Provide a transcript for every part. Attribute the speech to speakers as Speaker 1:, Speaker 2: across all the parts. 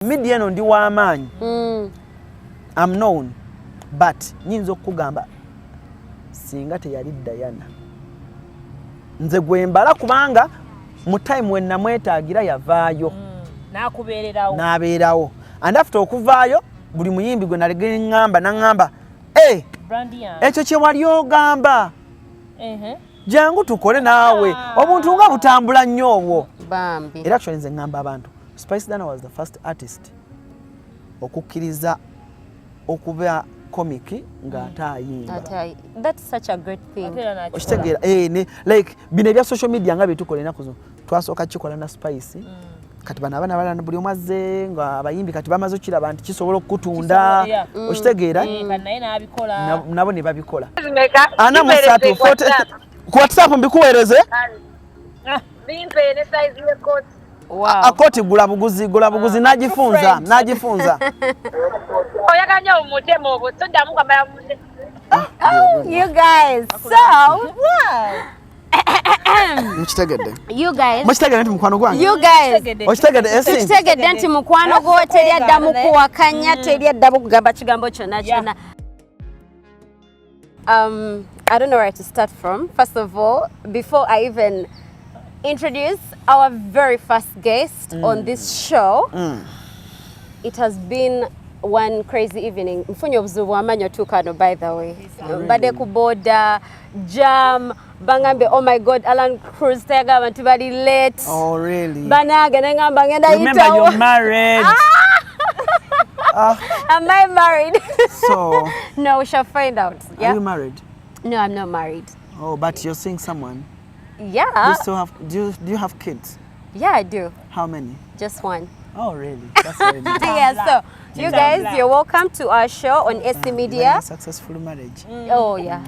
Speaker 1: Media eno ndi w'amaanyi. I'm known, but nyinza okugamba singa teyali Diana. Nze gwembala kubanga mu time when namwetaagira yavaayo. N'abeerawo. And after okuvaayo buli muyimbi gwe nalegere ngamba nangamba ekyo kye wali ogamba. Jangu tukole naawe. Obuntu nga butambula nnyo obwo.
Speaker 2: Bambi.
Speaker 1: Era actually nze ngamba abantu. Spice Dana was the first artist okukiriza okuba comic nga atayimba.
Speaker 2: That's such a great thing.
Speaker 1: Okitegera like bino ebya social media nga bitukolena kuzo. Twasooka kikola na Spice. Kati bana balana buli omazze nga abayimbi kati bamaze okiraba nti kisobola okutunda. Okitegera?
Speaker 3: Naye n'abikola.
Speaker 1: Nabo ne babikola. Ana musatu ku WhatsApp mbikuweereze.
Speaker 4: Bimpe ne size ye coat.
Speaker 2: Wow.
Speaker 1: Akoti gula buguzi najifunza.
Speaker 4: Oyaganya umutemo obo soda mukamba ya mute.
Speaker 2: Oh, you guys. So,
Speaker 1: Mukitegedde.
Speaker 2: You guys.
Speaker 1: Mukitegedde nti mukwano gwange.
Speaker 2: You guys.
Speaker 1: Okitegedde esi.
Speaker 2: Tukitegedde nti mukwano gwo teri adda mu kuwakanya teri adda mu kugamba kigambo kyonna. I don't know where to start from. First of all, before I even introduce our very first guest on this show, it has been one crazy evening. Mfunye obuzibu amanyo tukano, by the way. Mbade kuboda, jam, bangambe, oh my God, Allan Cruz, tega abantu bali late.
Speaker 1: Oh, really?
Speaker 2: Banaga, ngamba ngenda
Speaker 1: Remember, you're married.
Speaker 2: Am I married?
Speaker 1: So.
Speaker 2: No, we shall find out. Yeah?
Speaker 1: Are you married?
Speaker 2: No, I'm not married.
Speaker 1: Oh, but you're seeing someone.
Speaker 2: Yeah.
Speaker 1: Do you have kids?
Speaker 2: Yeah, I do.
Speaker 1: How many?
Speaker 2: Just one.
Speaker 1: Oh, really? That's very nice.
Speaker 2: Yeah, so you guys, you're welcome to our show on SC Media.
Speaker 1: Very successful marriage.
Speaker 2: Oh, yeah.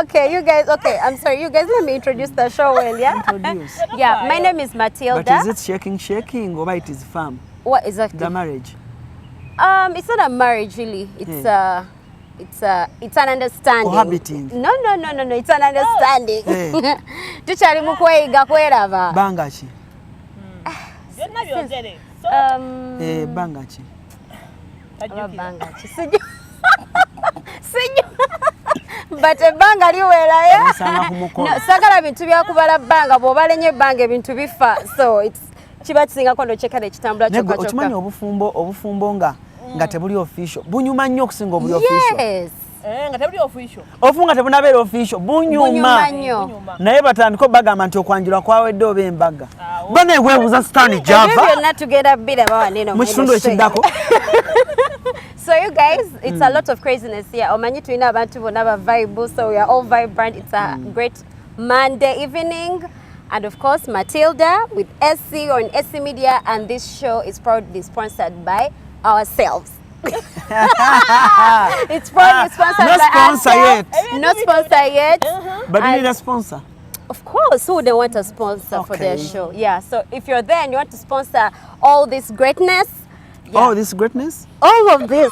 Speaker 2: Okay, you guys, I'm sorry, you guys, let me introduce the show well, yeah?
Speaker 1: Introduce.
Speaker 2: Yeah, my name is Matilda.
Speaker 1: But is it shaking, or it is firm?
Speaker 2: What exactly?
Speaker 1: The marriage.
Speaker 2: It's not a marriage, really. It's an understanding.
Speaker 1: Cohabiting.
Speaker 2: No, it's an understanding. Tuchali mukweyiga kweraba.
Speaker 1: Bangachi. Bangachi.
Speaker 2: Bangachi. Siju. But banga liwera ya. No, sagala bintu byakubala banga bobalenye banga bintu bifa. So it's kiba kisinga kondo cheka ne kitambula choka choka.
Speaker 1: Okimanyi obufumbo nga tebuli official. Bunyuma nnyo okusinga obuli official.
Speaker 2: Yes.
Speaker 3: Nga tebuli official.
Speaker 1: Ofunga tebunabeera official. Bunyuma. Naye batandika bagamba nti okwanjulwa kwawedde oba embaga. Bana ekwebuuza Stan Java.
Speaker 2: Byonna tugenda bira bawa neno.
Speaker 1: Mu kitundu ekiddako.
Speaker 2: So you guys, it's a lot of craziness here. Omanyi tulina abantu bonna ba vibe, so we are all vibrant. It's a great Monday evening. And of course, Matilda with SC on SC Media, and this show is proudly sponsored by ourselves. It's proudly sponsored by ourselves. Not sponsor yet.
Speaker 1: But you need a sponsor.
Speaker 2: Of course, who they want a sponsor for their show? Yeah, so if you're there and you want to sponsor all this greatness,
Speaker 1: all this greatness?
Speaker 2: All of this.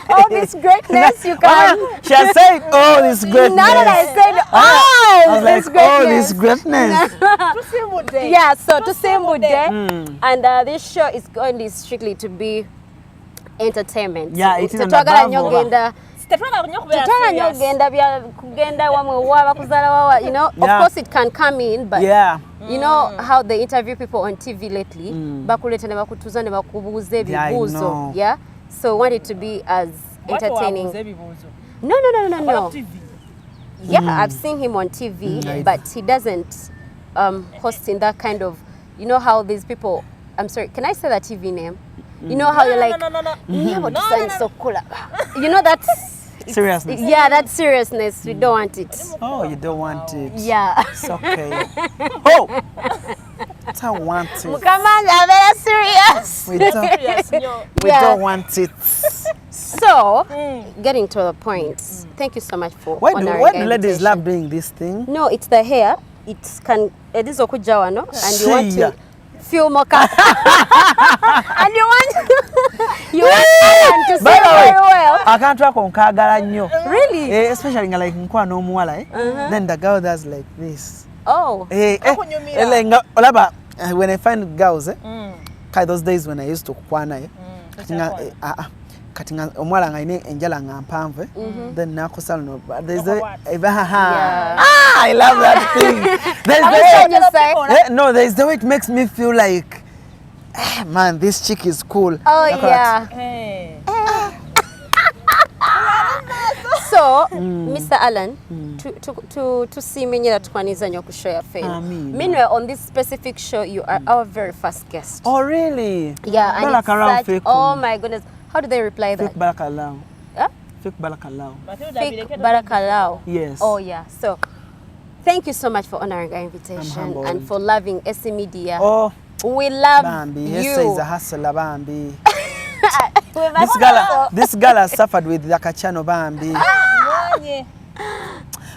Speaker 2: All this greatness you can.
Speaker 1: She has said all this greatness.
Speaker 2: No, I said all this greatness.
Speaker 1: All this greatness.
Speaker 2: Yeah, so to say Mude. And this show is going strictly to be entertainment.
Speaker 1: Yeah, it is about
Speaker 2: you know, of course it can come in, but you know how they interview people on TV lately. Yeah, so want it to be as entertaining. No. Yeah, I've seen him on TV, but he doesn't host in that kind of, you know how these people, I'm sorry, can I say that TV name? You know how you're like, you know that's
Speaker 1: seriousness.
Speaker 2: Yeah, that seriousness. We don't want it.
Speaker 1: Oh, you don't want it.
Speaker 2: Yeah.
Speaker 1: It's okay. Oh! I want it.
Speaker 2: Mukamanga, very serious.
Speaker 1: We don't want it.
Speaker 2: So, getting to the point. Thank you so much for honoring
Speaker 1: why do ladies love doing this thing?
Speaker 2: No, it's the hair. It is okujawa, no? And you want to feel more comfortable. And you want to say very well.
Speaker 1: I can't talk on kagala nyo.
Speaker 2: Really?
Speaker 1: Especially like nkwa no muwala. Then the girl does like this.
Speaker 2: Oh.
Speaker 1: Elenga olaba when I find girls kai those days when I used to kwana kati nga omwala nga ine enjala nga mpanve then nakosala no there's I love that thing. There's the way it makes me feel like man, this chick is cool.
Speaker 2: Oh yeah. So, Mr. Allan, to see me that tukwaniza nyo kushow ya fail. Meanwhile, on this specific show, you are our very first guest.
Speaker 1: Oh, really?
Speaker 2: Yeah, and it's such, oh my goodness. How do they reply that?
Speaker 1: Fake barakalao.
Speaker 2: Huh?
Speaker 1: Fake barakalao.
Speaker 2: Fake barakalao.
Speaker 1: Yes.
Speaker 2: Oh yeah. So, thank you so much for honoring our invitation and for loving SC Media.
Speaker 1: Oh,
Speaker 2: we love
Speaker 1: Bambi.
Speaker 2: you.
Speaker 1: Yes, is a hustler, Bambi. This girl has suffered with the Kachano Bambi.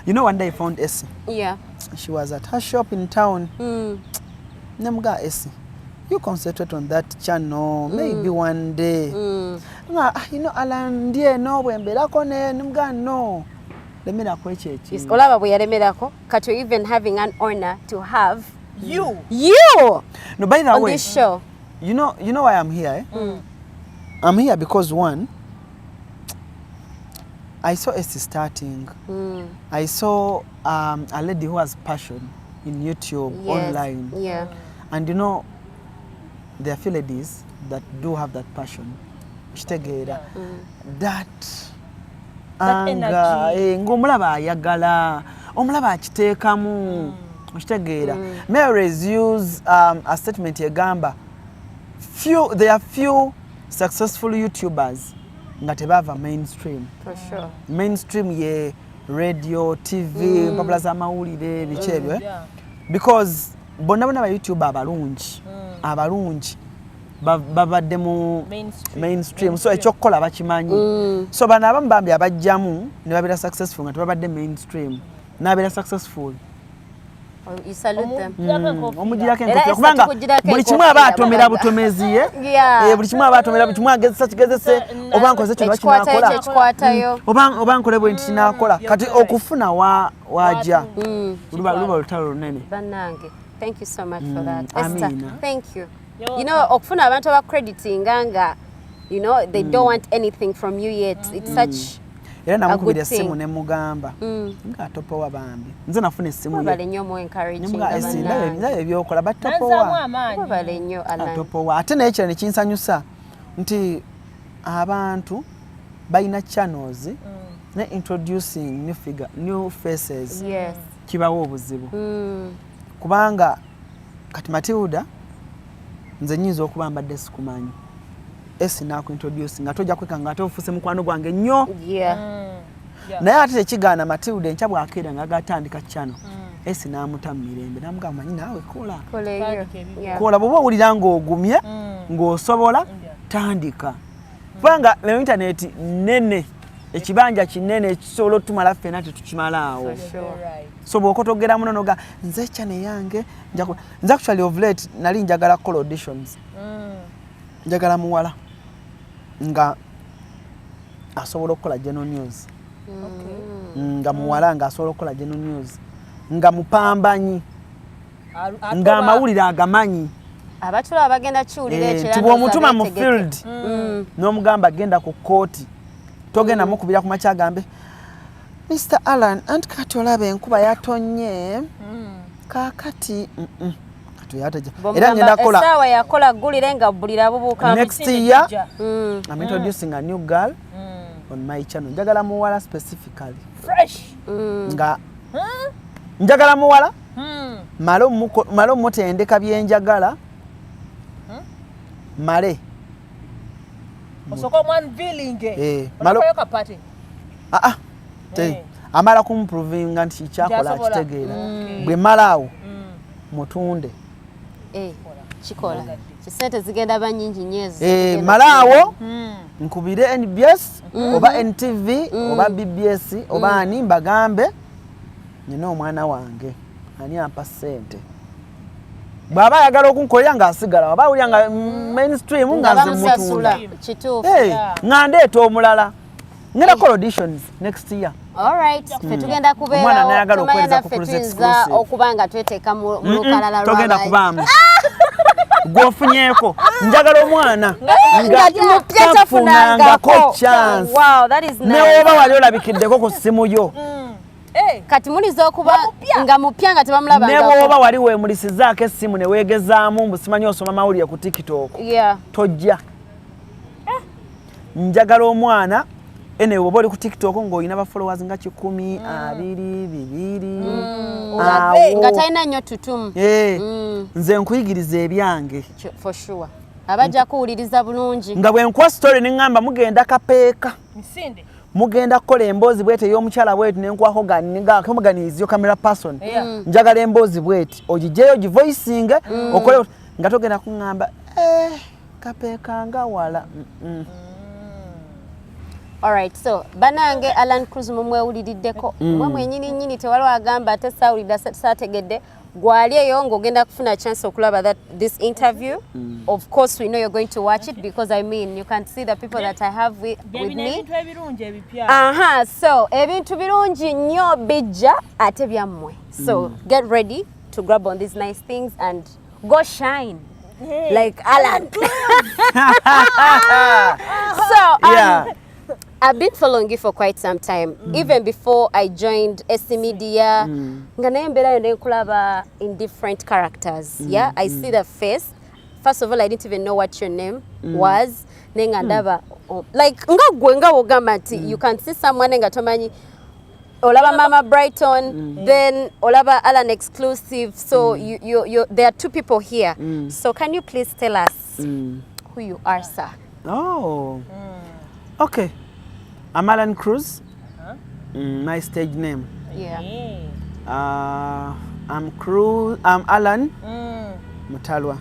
Speaker 1: You know, one day I found Essie.
Speaker 2: Yeah.
Speaker 1: She was at her shop in town. Nemga Essie, you concentrate on that channel. Maybe one day. You know, Allan, dear, no, when Belakone, Nemga, no. Let me appreciate you.
Speaker 2: Yes, Olava Boyaremelako, Kato even having an honor to have
Speaker 3: you
Speaker 1: no, by the
Speaker 2: on
Speaker 1: way,
Speaker 2: this show.
Speaker 1: You know why I'm here, eh? I'm here because one, I saw Essie starting. I saw a lady who has passion in YouTube, online.
Speaker 2: Yeah.
Speaker 1: And you know, there are few ladies that do have that passion. That anger, ngomulaba ayagala, omulaba akiteekamu. May I use a statement yegamba. There are few successful YouTubers nga tebava mainstream.
Speaker 2: For sure.
Speaker 1: Mainstream ye radio, TV, mpapula z'amawulire bikyebyo. Because bonna ba YouTuber abalungi babadde mu mainstream. So ekyokukola bakimanyi. So bano abamu bambi abajjamu ne babeera successful nga tebabadde mainstream. N'abeera successful.
Speaker 2: You salute them.
Speaker 1: Omugirako enkofira kubanga buli kimu aba atomera butomezi ye. Buli kimu aba atomera buli kimu agezese oba nkoze kino bakinakola. Oba nkole bwe nti kinakola. Kati okufuna wajja. Luba lutalo lunene.
Speaker 2: Bannange, thank you so much for that. Esther, thank you. You know, okufuna abantu aba crediting nga, you know, they don't want anything from you yet. It's such
Speaker 1: era namukubira essimu ne mugamba nga atopowa Bambi nze nafuna essimu
Speaker 2: bale nnyo mu encouraging
Speaker 1: ndaye ebyokola batopowa
Speaker 2: bale nnyo Allan
Speaker 1: atopowa ate naye kino ne kinsanyusa nti abantu balina channels ne introducing new faces kibawo obuzibu kubanga kati Matilda nze nyinza okuba mbadde sikumanyi Essie naku introduce nga tojja kweka nga tofuse mukwano gwange nnyo naye ate tekigaana Matilda enkya bw'akeera nga agatandika channel Essie n'amuta mu mirembe n'amugamba manyi naawe kola bw'oba owulira ng'ogumye ng'osobola tandika kubanga le internet nnene ekibanja kinene ekisobola otumala ffena tetukimalaawo so bw'okotogera muno noga nze channel yange nze actually of late nali njagala call auditions njagala muwala nga asobola okukola general news nga muwala nga asobola okukola general news nga mupambanyi nga amawulire agamanyi
Speaker 2: abatula abagenda kiwulira ekirano
Speaker 1: tibwa omutuma mu field n'omugamba genda ku kooti togenda mukubira ku makya agambe Mr. Allan anti kati olaba enkuba yatonye kakati
Speaker 2: era ngenda kola esawa yakola gulire nga bulira bubuka
Speaker 1: next year I'm introducing a new girl on my channel njagala muwala specifically
Speaker 3: fresh
Speaker 1: nga njagala muwala malo mutendeka byenjagala male
Speaker 3: osoko unveiling
Speaker 1: malo
Speaker 3: kapati
Speaker 1: amala kumproving nti kyakola kitegeera bwe malaawo mutunde
Speaker 2: chikola chisente zigenda banyingi nyezi
Speaker 1: malaawo nkubire NBS oba NTV oba BBS oba ani mbagambe nina omwana wange ani ampa sente bwaba ayagala okunkolera nga asigala waba awulira nga mainstream nga nze mutunda
Speaker 2: kituufu
Speaker 1: nga ndeeta omulala ngenda call auditions next year
Speaker 2: All right. Ffe tugenda kubeera tumanya naffe tuyinza okuba nga tweteeka mu lukalala lw'abantu.
Speaker 1: Togenda kubaamu. Gwofunyeeko njagala omwana
Speaker 2: nga tafunangako
Speaker 1: chance.
Speaker 2: Wow, that is nice.
Speaker 1: Ne oba wali olabikiddeko ku ssimu yo.
Speaker 2: Kati muliza okuba nga mupya nga tebamulabangako.
Speaker 1: Ne oba wali weemulisizaako essimu ne weegezaamu mbu simanyi osoma mawulire ku TikTok. Tojja. Njagala omwana ene oba oli ku TikTok ng'olina ba followers nga 10, 20, 200.
Speaker 2: Nga talina nnyo tutumu.
Speaker 1: Nze nkuyigiriza ebyange.
Speaker 2: For sure. Abajja kuwuliriza bulungi.
Speaker 1: Nga bwe nkuwa story ne ŋŋamba mugenda kapeeka.
Speaker 3: Misinde.
Speaker 1: Mugenda kukola emboozi bwete y'omukyala bweti ne nkwako Organize camera person. Njagala emboozi bweti. Ogijjeyo givoicinge okole nga togenda kuŋŋamba kapeeka nga wala.
Speaker 2: Alright, so banange Allan Cruz mumwewuliriddeko mwe mwennyini tewaliwo agamba ate saawulidde saategedde gwali eyo ng'ogenda kufuna chance okulaba this interview. Of course we know you're going to watch it because I mean you can see the people that I have with me. So ebintu birungi nnyo bijja ate byammwe. So get ready to grab on these nice things and go shine. Like Allan. So I've been following you for quite some time. Even before I joined SC Media, nga naye mbeerayo ne nkulaba in different characters. Yeah, I see the face. First of all, I didn't even know what your name was. Nenga ndaba like nga gwe nga wogamba nti you can see someone nga tomanyi olaba Mama Brighton, then olaba Allan exclusive. So you there are two people here. So can you please tell us who you are, sir?
Speaker 1: Oh. Okay. I'm Allan Cruz. My stage name. I'm Allan Mutalwa.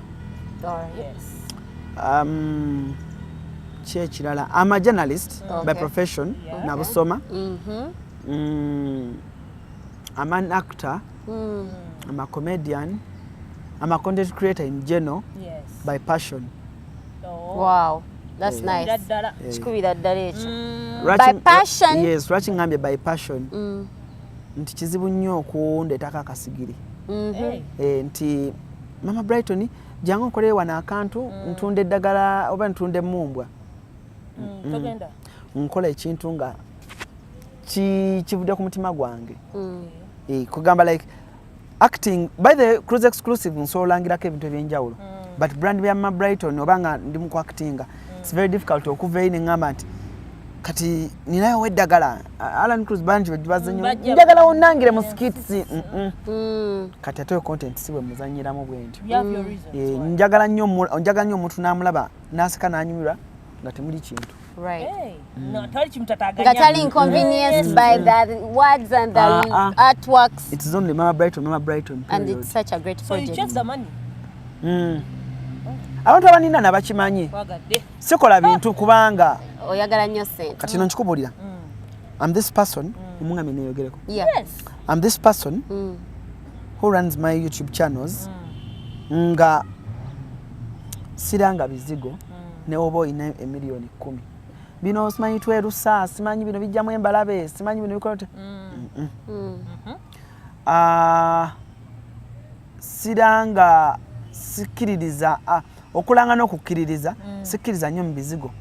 Speaker 1: I'm a journalist by profession. Nabusoma. I'm an actor. I'm a comedian. I'm a content creator in general by passion.
Speaker 2: Wow. That's nice. By passion?
Speaker 1: Yes, writing ngambye by passion. Nti kizibu nnyo okundeetako akasigiri. Nti Mama Brighton jangu nkoleyo wano akantu ntunde eddagala oba ntunde emmumbwa. Nkola ekintu nga kivudde ku mutima gwange. Kugamba like acting by the Cruz exclusive nsolangirako ebintu ebyenjawulo. But brand bya Mama Brighton oba nga ndi mu actinga. It's very difficult okuva ine ngamba nti kati ninayo weddagala Allan Cruz banji bajibazanyo njagala onangire mu skits kati atoyo content siwe muzanyiramu bwenti njagala nnyo omuntu namulaba nasika nanyumira nga temuli kintu
Speaker 3: no tali kimtataganya
Speaker 2: gatali inconvenienced by the words and the artworks.
Speaker 1: It's only Mama Brighton
Speaker 2: and it's such a great project.
Speaker 3: So you just the money.
Speaker 1: Abantu abanina nabakimanyi sikola bintu kubanga
Speaker 2: oyagala nnyo sente
Speaker 1: kati no nkikubulira I'm this person omungami neyogereko
Speaker 2: yes
Speaker 1: I'm this person who runs my YouTube channels nga siranga bizigo ne oba oyina emiliyoni 10 bino simanyi twerusa simanyi bino bijjamu embalabe simanyi bino bikola siranga sikiririza okulanga n'okukiririza sikiriza nnyo mu bizigo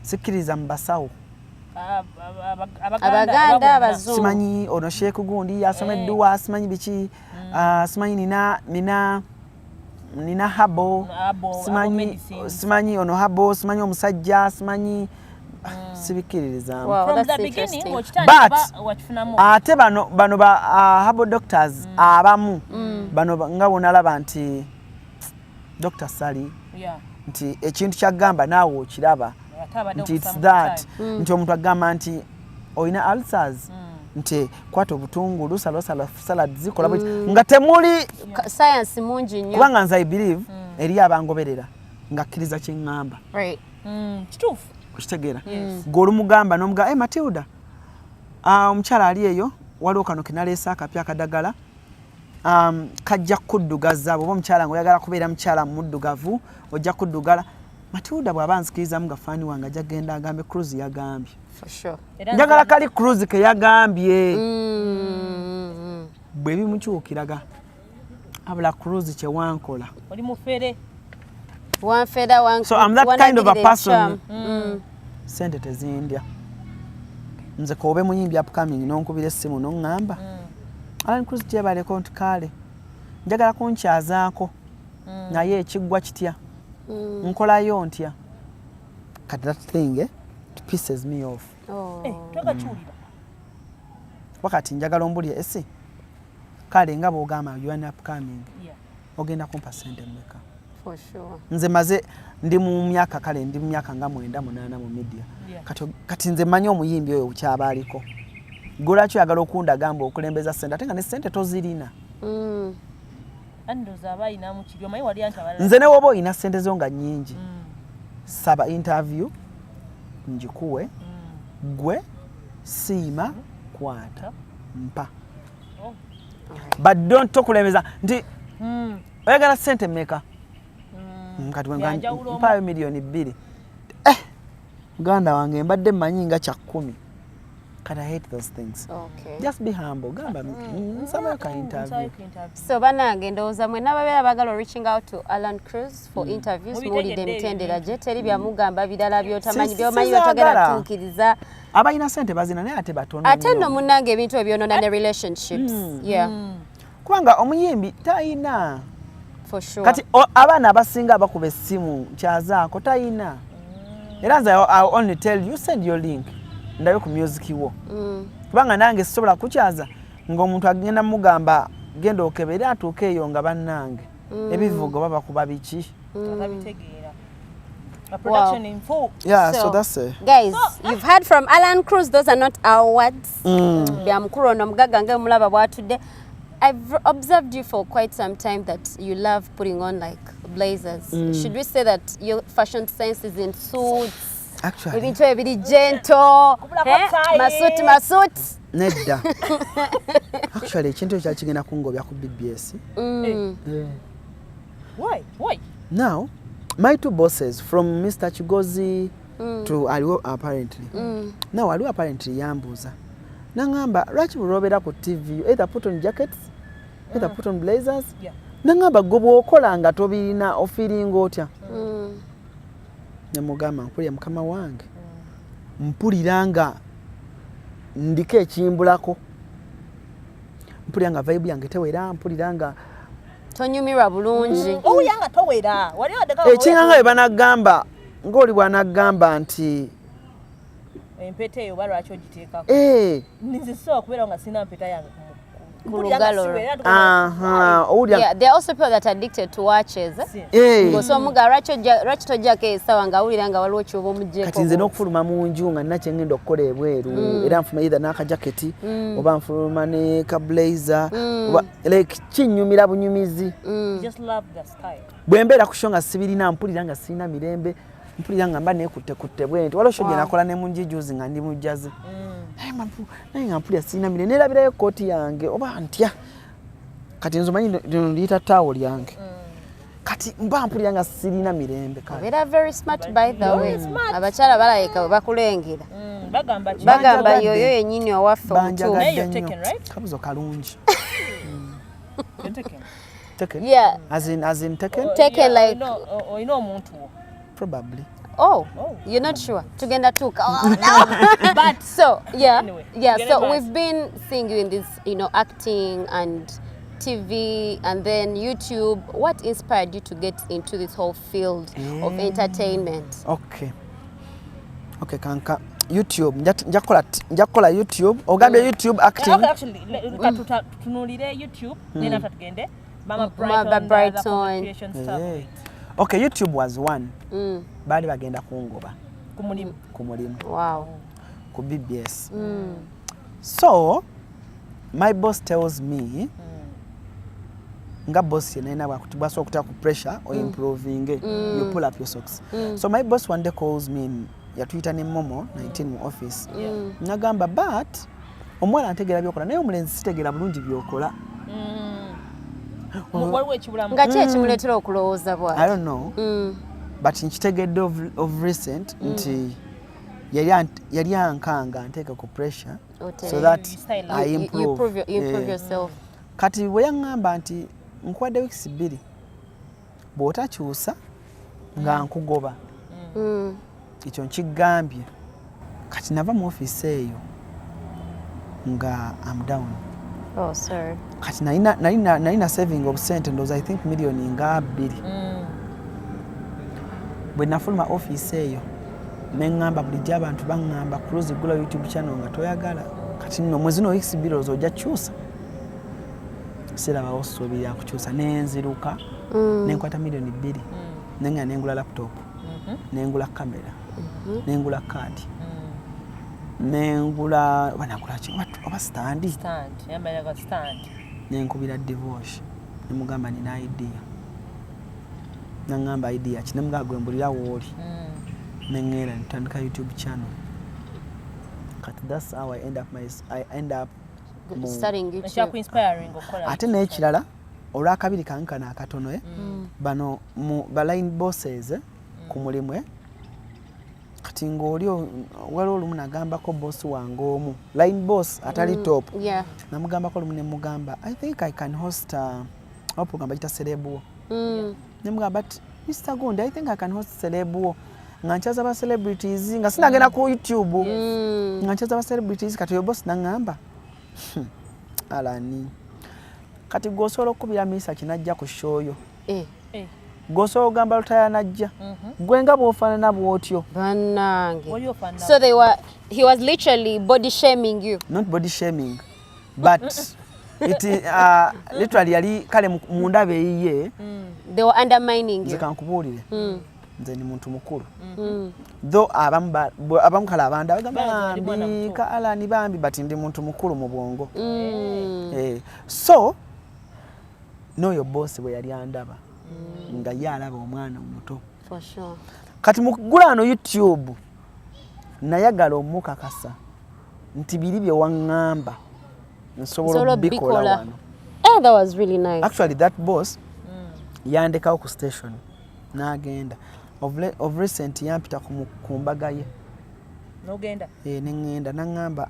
Speaker 1: sikiriza mu basawo
Speaker 2: abaganda abazungu
Speaker 1: simanyi ono Sheikh gundi yasomeddwa simanyi biki simanyi nina habo simanyi ono habo simanyi omusajja simanyi sibikiririza
Speaker 3: from the beginning
Speaker 1: ate bano ba habo doctors abamu bano nga bonalaba nti Dr. Sally nti ekintu kyagamba naawe okiraba nti it's that nti omuntu agamba nti oyina ulcers nti kwata obutungulu salad zikola nga temuli
Speaker 2: science mungi nnyo
Speaker 1: kubanga nze I believe eri abangoberera nga kkiriza kyeŋŋamba
Speaker 3: kituufu
Speaker 1: okitegeera gw'olumugamba n'omugamba Matilda omukyala ali eyo waliwo kano kenaleesa akapya akadagala kajja kuddugaza bwoba omukyala nga oyagala kubeera mukyala muddugavu ojja kuddugala Matilda bw'aba nsikirizamu nga faani wange ajja genda agambe Cruz yagambye.
Speaker 2: For sure.
Speaker 1: Njagala kali Cruz ke yagambye. Bwe bimukyukiraga. Abula Cruz kye wankola.
Speaker 3: Oli mufere.
Speaker 1: So I'm that kind of a person. Sente tezindya. Nze kobe muyimbi upcoming n'onkubira essimu n'oŋŋamba. Allan Cruz kyebaleko ntukale. Njagala kunkyazaako. Naye ekiggwa kitya. Nkolayo ntya. Kati that thing it pisses me off.
Speaker 3: Togakyulira.
Speaker 1: Wakati njagala ombulya esi. Kale nga bw'ogamba you are upcoming. Ogenda kumpa sente mmeka.
Speaker 2: For sure.
Speaker 1: Nze maze ndi mu myaka kale ndi mu myaka nga 9 8 mu media. Kati nze manyi omuyimbi oyo ukyaba aliko. Golakyo yagala okunda gamba okulembeza sente ate nga ne sente tozirina.
Speaker 3: Andoza abayina mu kiryo mayi wali antabala.
Speaker 1: Nze ne wobo ina sente zo nga nnyingi. Saba interview njikuwe. Gwe siima kwata mpa. But don't tokulembeza nti oyagala sente mmeka. Kati mpayo milioni 2. Muganda wange mbadde mmanyi nga kya 10. Can I hate those things?
Speaker 2: Okay.
Speaker 1: Just be humble. Gamba nsaba ka interview.
Speaker 2: So banange ndowooza mwe n'ababeera bagala reaching out to Allan Cruz for interviews muwulidde emitendera gye teri byamugamba birala by'otamanyi by'omanyi by'otagala tuukiriza.
Speaker 1: Abalina sente bazina naye ate batono.
Speaker 2: Ate nno munnange ebintu ebyonona ne relationships. Yeah.
Speaker 1: Kubanga omuyimbi tayina.
Speaker 2: For sure.
Speaker 1: Kati abaana abasinga abakuba essimu kyazaako tayina. Era nze I only tell you send your link. Ndayo ku music wo. Kubanga nange sisobola kukyaza ng'omuntu agenda mugamba genda okebera atuuke eyo nga bannange. Ebivugo baba kuba biki.
Speaker 3: Production in full.
Speaker 1: Yeah, so that's it.
Speaker 2: Guys, you've heard from Allan Cruz. Those are not our words. Byamukuru ono mugaga nga mulaba bwatudde. I've observed you for quite some time that you love putting on like blazers. Should we say that your fashion sense is in suits?
Speaker 1: Actually.
Speaker 2: Ebintu ebiri gentle. Masuit.
Speaker 1: Nedda. Actually, ekintu ekyo kigenda kungobya ku BBS.
Speaker 3: Why?
Speaker 1: Now, my two bosses from Mr. Chigozi to Aliwo apparently. Now, Aliwo apparently yambuza. Nangamba, lwaki bulobera ku TV, either put on jackets, either put on blazers. Nangamba gwe bw'okola nga tobirina ofiringa otya. Namugamba mpulira mukama wange. Mpulira nga ndiko ekimbulako. Mpulira nga vibe yange tewera, mpulira nga
Speaker 2: tonyumirwa bulungi.
Speaker 3: Yanga towera. Wali wadeka.
Speaker 1: Ekinga bwe banagamba ng'oli bwanagamba nti
Speaker 3: empete eyo balwaki ogiteekako. Nze so okubeera nga sina mpeta yange
Speaker 2: Yeah, there are also people that are addicted to watches. So muga lwaki tojjako esawa nga awulira nga waliwo kyoba omugjeeko.
Speaker 1: Kati nze n'okufuluma mu nju nga nina kyengenda okukola ebweru era nfuluma either n'akajaketi oba nfuluma ne ka blazer oba like kinnyumira bunyumizi.
Speaker 3: Just love the style.
Speaker 1: Bwe mbeera ku show nga sibirina mpulira nga sirina mirembe. Mpulira nga mba neekutte bwenti waliwo show gye nakola ne munjijuzi nga ndi mujjaze. Naye nga mpulira sirina mirembe neerabirayo kooti yange oba ntya. Kati nze omanyi liyita taawo lyange. Kati mba mpulira nga sirina mirembe.
Speaker 2: Obeera very smart by the way. Abakyala balabika bwe bakulengera.
Speaker 3: Bagamba
Speaker 2: yoyo yennyini owaffe
Speaker 1: banjagadde nnyo. Kabuzo kalungi. Taken?
Speaker 2: Yeah.
Speaker 1: As in taken?
Speaker 2: Taken like
Speaker 3: oyina omuntu wo.
Speaker 1: Probably.
Speaker 2: Oh, you're not sure. Tugenda tuka. Oh, no. But so, yeah.
Speaker 3: Anyway,
Speaker 2: So we've been seeing you in this, acting and TV and then YouTube. What inspired you to get into this whole field of entertainment?
Speaker 1: Okay, kanka. YouTube. Njakola YouTube. Ogambye YouTube acting.
Speaker 3: Okay, actually, tunulire YouTube. Then after tugende. Mama Brighton.
Speaker 1: Okay, YouTube was one. Bali bagenda kungoba. Kumulimu.
Speaker 2: Wow.
Speaker 1: Ku BBS. So, my boss tells me, nga boss yena bakutibasa okuta ku pressure or improving, you pull up your socks. So my boss one day calls me, yatuyita ne Momo 19 mu office. Nagamba but omwana antegera byokola naye omulenzi sitegera bulungi byokola.
Speaker 2: Nga ki ekimuleetera okulowooza bw'ati?
Speaker 1: I don't know. but nkitegedde of recent nti yali ankanga nteeka ku pressure so that I improve.
Speaker 2: You improve yourself.
Speaker 1: Kati bwe yaŋŋamba nti nkuwadde weeks 2 bw'otakyusa nga nkugoba ekyo nkigambye kati nava mu office eyo nga I'm down.
Speaker 2: Oh, sorry.
Speaker 1: Kati nalina saving of sente ndowooza I think million nga 2 bwe nafuluma office eyo neŋŋamba bulijjo abantu baŋŋamba Cruz gula YouTube channel nga toyagala kati nno mwezi no weeks 2 ojja kyusa sirabawo ssuubi ya kukyusa nenziruka nenkwata million 2 nenga nengula laptop nengula kamera nengula card nengula banagula ki oba stand
Speaker 3: yambaye stand
Speaker 1: nenkubira divorce nemugamba nina idea nangamba idea ki nemuga gwembulira wooli nengera ntandika YouTube channel kati that's how I end up
Speaker 2: studying YouTube.
Speaker 3: inspiring okola
Speaker 1: ate n'ekirala olwakabiri kankana akatono bano ba line bosses ku mulimu kati ng'oli waliwo olumu nagambako boss wange omu line boss atali top namugambako olumu nemugamba I think I can host a program bayita Celebwo nemugamba but Mr. Gundi I think I can host Celebwo nga nkyaza ba celebrities nga sinagenda ku YouTube nga nkyaza ba celebrities kati yo boss nangamba Alani kati gosobola okubira misa kinajja ku show yo gosobola ogamba lutaya najja gwe nga bw'ofaanana bw'otyo
Speaker 2: bannange. So he was literally body shaming you.
Speaker 1: Not body shaming but it literally yali kale mu ndaba eyiye
Speaker 2: they were undermining you.
Speaker 1: Nze kankubuulire nze ni muntu mukulu though abamu kale abanda bagamba ka Allan bambi but ndi muntu mukulu mu bwongo so n'oyo boss bwe yali andaba nga ye alaba omwana omuto
Speaker 2: for sure.
Speaker 1: Kati mukugulano YouTube nayagala omukakasa nti biri bye waŋŋamba nsobola bikola wano.
Speaker 2: That was really nice.
Speaker 1: Actually that boss yandekawo ku station n'agenda of recent yampita ku mbaga ye
Speaker 3: n'ogenda
Speaker 1: neŋŋenda naŋŋamba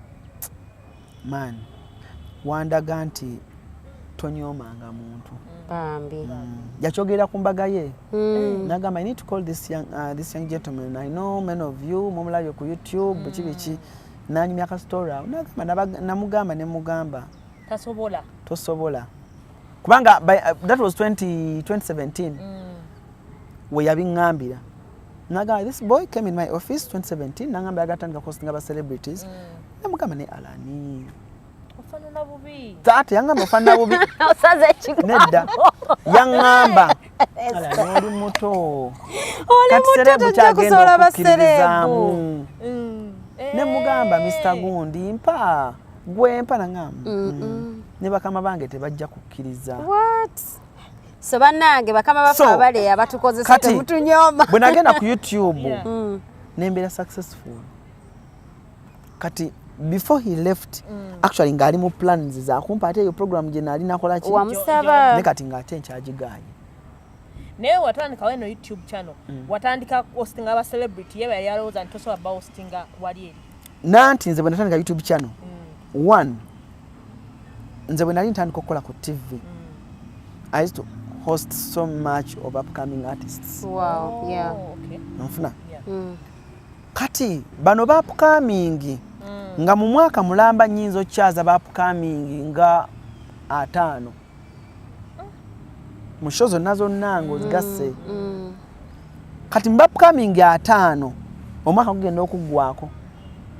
Speaker 1: man wandaga nti tonyoomanga muntu
Speaker 2: bambi
Speaker 1: yakyogera ku mbaga ye nagamba I need to call this young gentleman I know many of you mumulabye ku YouTube biki nanyumya ka story namugamba nemugamba tosobola kubanga that was 2017 we yabiŋŋambira nagamba this boy came in my office 2017 nangamba yagatandika hosting aba celebrities namugamba ne Alani
Speaker 3: ofanana bubi
Speaker 1: tate yangamba ofanana bubi
Speaker 2: osaze ekigambo
Speaker 1: nedda yaŋŋamba Alani oli muto kati serebu kyagenda okukkiririzaamu nemugamba Mr. Gundi mpa gwe mpa nangamba ne bakama bange tebajja kukkiriza.
Speaker 2: What? So bannange bakama bafa bale abatukozesa temutunyooma
Speaker 1: bwe nagenda ku YouTube nembera successful kati before he left actually ngali mu plans za kumpa ate yo program je nali nakola ki
Speaker 2: wamusaba
Speaker 1: ne kati ngate nkyagiganye
Speaker 3: naye watandika weno YouTube channel watandika hosting aba celebrity yeba yaloza ntoso aba hosting wali eri
Speaker 1: nanti nze bwe natandika YouTube channel one nze bwe nali ntandika okukola ku TV I used to host so much of upcoming artists.
Speaker 2: Wow, yeah.
Speaker 3: Okay.
Speaker 1: Nfuna. Kati bano ba upcoming nga mu mwaka mulamba nyinzo kyaza ba upcoming nga 5 mushozo nazo nango zigase kati mba upcoming 5 omwaka kugenda okugwako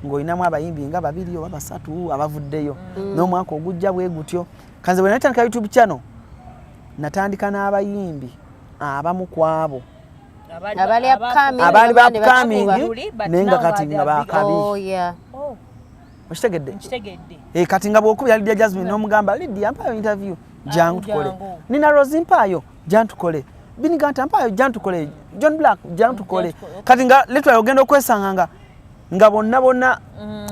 Speaker 1: ng'olinamu abayimbi nga 2 oba 3 abavuddeyo n'omwaka ogujja bwe gutyo kanze bwe natandika YouTube channel natandika n'abayimbi abamu kwabo abali upcoming nenga kati nga bakabi okitegedde kati nga bw'okubira Lydia Jasmine n'omugamba Lydia mpayo interview jangu tukole nina Rose mpayo jangu tukole Biniganta mpayo jangu tukole John Black jangu tukole kati nga literally ogenda okwesanga nga bonna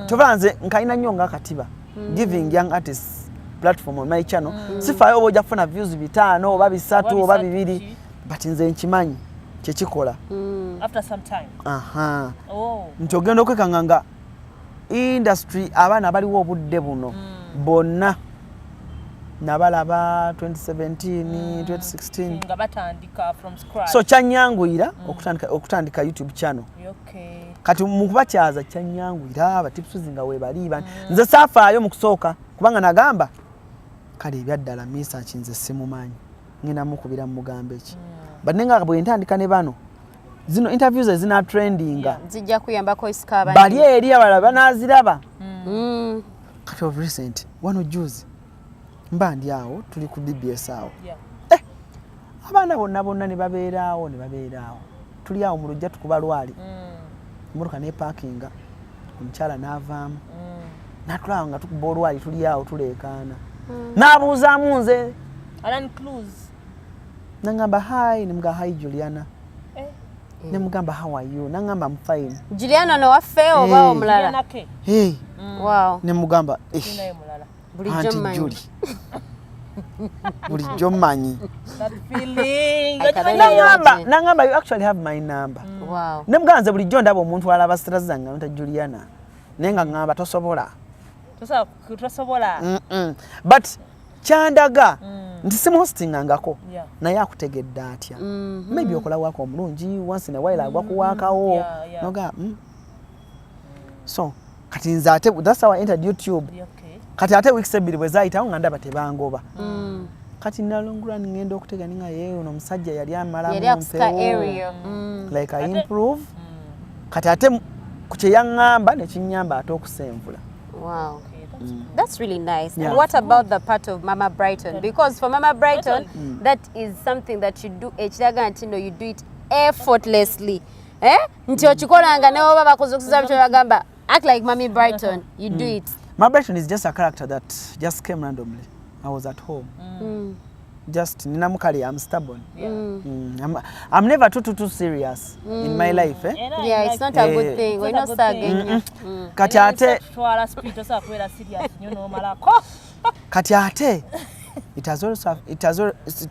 Speaker 1: tobanze nkaina nnyo nga katiba giving young artists platform on my channel sifayo oboja kufuna views 5 oba 3 oba 2 but nze nkimanyi kyekikola
Speaker 3: after some time.
Speaker 1: Nti ogenda okwekanga industry abaana abaliwo obudde buno bonna nabalaba 2017 2016
Speaker 3: nga batandika from scratch.
Speaker 1: So kyanyanguyira okutandika YouTube channel. Kati mu kubakyaza kyanyanguyira abatipusi nga webaliba nze saafaayo mu kusooka kubanga nagamba kale ebyaddala misa kinze simumanyi ngenda mukubira mu mugambe ki banenga bwe ntandika ne bano zino interviews ezina trendinga
Speaker 2: zijja kuyambako iskaba
Speaker 1: bali eri abalala banaziraba kati of recent wano juzi mba ndi awo tuli ku DBS awo abaana bonna ne babeeraawo tuli awo mu lujja tukuba lwali mmotoka ne parkinga omukyala n'avaamu natulawo nga tukuba olwali tuli awo tuleekaana n'abuuzaamu nze
Speaker 3: Allan Cruz
Speaker 1: nangamba hi nemugamba hi Juliana nemugamba how are you nangamba I'm fine
Speaker 2: Juliana no waffe oba omulala wow
Speaker 1: nemugamba
Speaker 2: bulijjo manyi
Speaker 1: bulijjo manyi nangamba you actually have my number
Speaker 2: wow
Speaker 1: nemugamba nze bulijjo ndaba omuntu alaba stress zange nta Juliana nenga ngamba tosobola but kyandaga nti simuhostingangako naye akutegedde atya maybe okola wako omulungi once in a while agwa kuwaakawo noga so kati nze ate that's how I entered YouTube kati ate weeks ebiri bwe zaayitawo nga ndaba tebangoba kati nalongula ngenda okutega ninga yewe ono omusajja yali amala mumpewo like I improve kati ate ku kye yaŋŋamba ne kinnyamba ate okusenvula.
Speaker 2: Wow. That's really nice. And what about the part of Mama Brighton? Because for Mama Brighton, that is something that you do. You do it effortlessly. Nti okikolanga ne oba bakuzukuza bityo bagamba act like Mommy Brighton. You do it.
Speaker 1: Mama Brighton is just a character that just came randomly. I was at home. Just ninamukali, I'm stubborn. I'm never too serious in my life.
Speaker 2: Yeah, it's not a good thing. We're not sagging.
Speaker 1: Kati ate it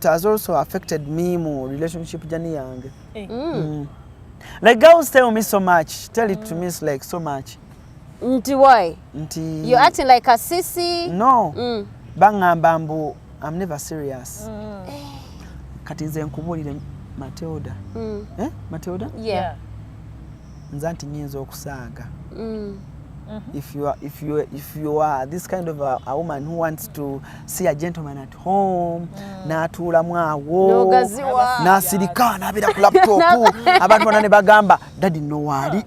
Speaker 1: has also affected me more relationship journey yange. Like girls tell me so much, tell it to me it's like so much.
Speaker 2: Nti why?
Speaker 1: Nti
Speaker 2: you're acting like a sissy?
Speaker 1: No. Bangamba mbu I'm never serious. Kati nze nkubulire Matilda. Matilda?
Speaker 2: Yeah.
Speaker 1: Nzanti nyinza okusaaga. If you are this kind of a woman who wants to see a gentleman at home, n'atuula mwawo, n'asirika n'abeera ku laptop, abantu bonna ne bagamba daddy no wali.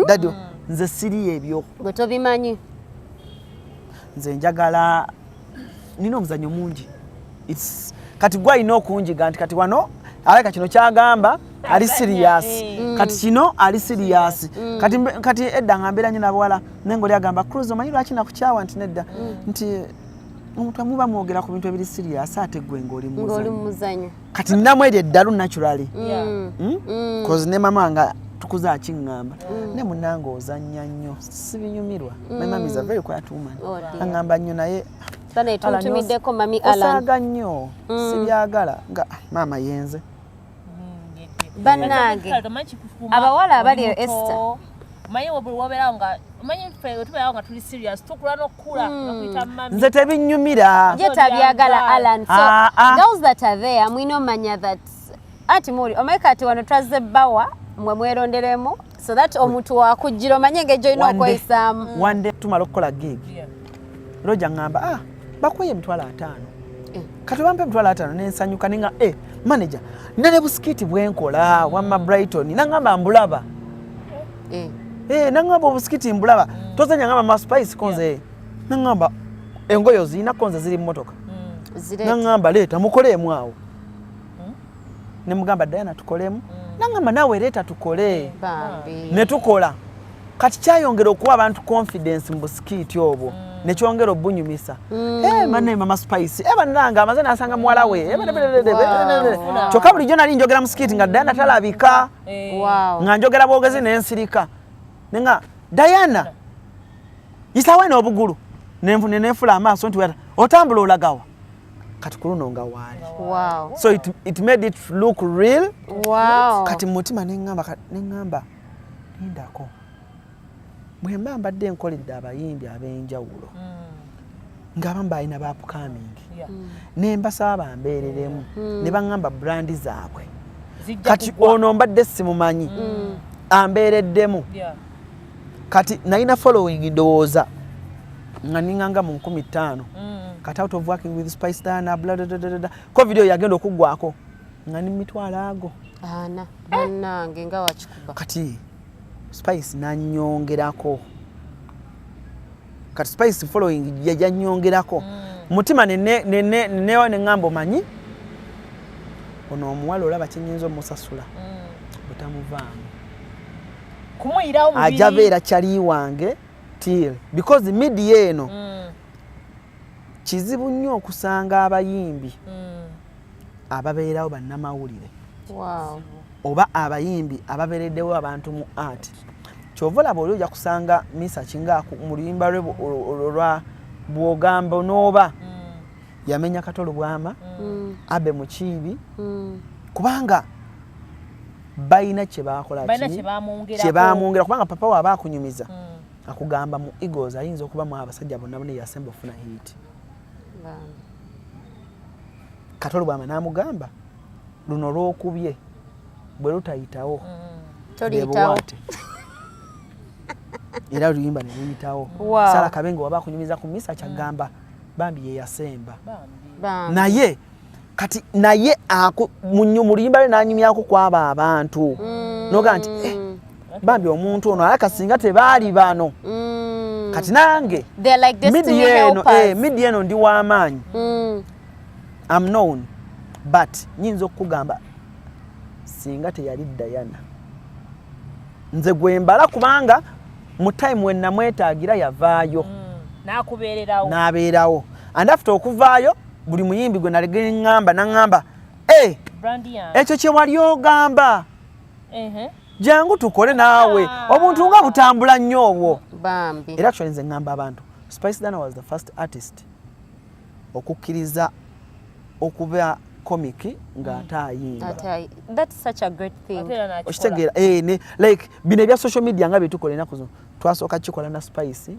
Speaker 1: Daddy nze siri ebyo.
Speaker 2: Gwe tobimanyi.
Speaker 1: Nze njagala nina omuzanyo mungi. Kati gwa ino okunjiga nti kati wano aleka kino kyagamba ali serious. Kati kino ali serious. Kati edda ngambira nyina bwala nengo lyagamba Cruz omanyi lwaki nakukyawa nti nedda nti omuntu amuba mwogera ku bintu ebiri serious ate gwe ngoli muzanyo. Kati ninamu eri eddalu naturally. Cause ne mama nga tukuza akingamba ne munanga ozanya nnyo sibinyumirwa. My mom is a very quiet woman. Angamba nnyo naye
Speaker 2: Bana tuntumiddeko mami Allan.
Speaker 1: Osaaga nnyo sibyagala nga mama yenze.
Speaker 2: Bannange abawala abali Esther
Speaker 3: manyi wabera nga manyi ffe tubeera nga tuli serious tukula n'okula n'okuyita mami
Speaker 1: nze tebinyumira
Speaker 2: je tabyagala Allan. So girls that are there mwino manya that ati muri omeka ati wano trazze bawa mwe mweronderemu so that omuntu wakujjira omanye ngejo ino okweyisaamu.
Speaker 1: One day tumala okukola gig Roja ngamba bakoye emitwalo 5 kati bampe emitwalo 5 nensanyuka ninga manager nane busikiti bwenkola wama Brighton nangamba mbulaba nangamba busikiti mbulaba tozanya ngamba ma spice konze nangamba engoyo zina konze ziri mmotoka nangamba leta mukolemu awo ne mugamba Diana tukolemu nangamba nawe leta tukole ne tukola kati kyayongera okuwa abantu confidence mu busikiti obwo ne kyongera obunyumisa manne mama spice bananga amazina asanga mwala we kyokka bulijjo nali njogera mu sikiti nga Diana talabika nga njogera bwogezi n'ensirika nenga Diana isawe n'obugulu nenfula amaaso nti otambula olagawa kati kuluno nga waali.
Speaker 2: Wow.
Speaker 1: So it made it look real.
Speaker 2: Wow.
Speaker 1: Kati mutima nengamba lindako bwe mba mbadde nkoledde abayimbi ab'enjawulo ng'abamu balina baupcoming ne mbasaba bambeereremu ne baŋŋamba brandi zaabwe kati ono mbadde simumanyi ambeereddemu kati nalina following ndowooza nga ninganga mu 15 kati out of working with Spice Dana blah blah blah ko video yagenda okuggwako nga ni mitwalo ago
Speaker 2: ana bannange nga wakikuba
Speaker 1: kati Spice nanyongerako kati Spice following yanyongerako mutima nenewa nengamba manyi ono omuwala olaba kyenyinza omusasula butamuvaamu
Speaker 3: kumuyirawo mubiri
Speaker 1: ajabeera kyali wange till because media eno kizibu nnyo okusanga abayimbi ababeerawo bannamawulire oba abayimbi ababeereddewo abantu mu art kyova olaba oli ojja kusanga misa kingaku mu luyimba lwe olwa bwogamba n'oba yamenya katolo bwama abe mukiibi kubanga bayina kye baakola kyebamwongera kubanga papa waaba akunyumiza akugamba mu egos ayinza okuba mu abasajja bonna bonna yasemba ofuna hit katolo bwama n'amugamba luno lwokubye bwe lutayitawo
Speaker 2: toliyitawo
Speaker 1: era luyimba ne luyitawo Sala Kabengo waba akunyumiza ku misa kyagamba bambi ye yasemba naye kati naye mu luyimba lwe nanyumyako kwaba abantu noga nti bambi omuntu ono alakasinga tebaali bano kati nange media eno ndi w'amaanyi I'm known but nyinza okugamba singa teyali Diana nze gwembala kubanga mu time when namwetaagira yavaayo n'abeerawo and after okuvaayo buli muyimbi gwe nalegere ngamba ekyo kye wali ogamba jangu tukole naawe obuntu nga butambula nnyo obwo era actually nze ngamba abantu Spice Dana was the first artist okukiriza okuba comic nga atayimba.
Speaker 2: That's such a great thing.
Speaker 1: Oshitegera like bine bya social media nga bitukola enaku zo twasoka kikola na Spice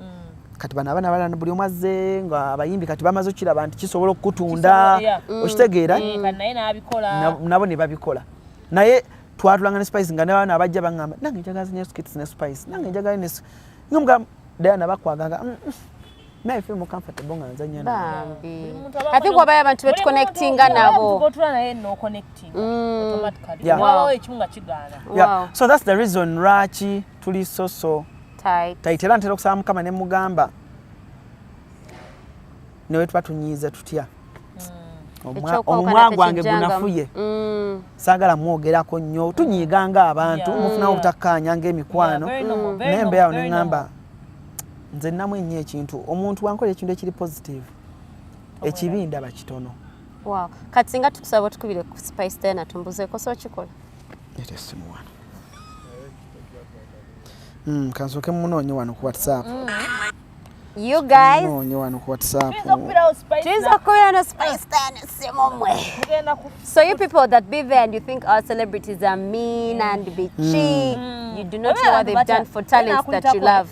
Speaker 1: kati bana abana buli omazze nga abayimbi kati bamaze okira abantu kisobola okutunda oshitegera
Speaker 3: naye nabikola
Speaker 1: nabo ne babikola naye twatulanga ne Spice nga n'abana abajja bangamba nange njagaza ne skits ne Spice nange njagaza ne ngumga Diana bakwaganga I feel more comfortable nganzanya
Speaker 2: bambi I think wabaya abantu betu connecting nabo
Speaker 3: gotula naye no connecting automatically wow ekimunga kigana
Speaker 1: yeah so that's the reason Rachi tuli so tight era ntera okusaba mukama ne mugamba newe twatunyiza tutya omwangu wange gunafuye sagala mwogerako nnyo tunyiganga abantu mufuna obutakanya ng'emikwano nembe yawo nengamba nze namwe nnyo ekintu omuntu wankola ekintu ekiri positive ekibinda bakitono
Speaker 2: wow kati singa tukusaba tukubire ku Spice Dana tumbuzeeko so kikola
Speaker 1: ete simu wano kansoke munoonye wano ku WhatsApp
Speaker 2: you guys
Speaker 1: munoonye wano ku WhatsApp
Speaker 2: Tuiza kubira na Spice Dana simomwe so you people that be there and you think our celebrities are mean and bitchy you do not know what they've done for talents that you love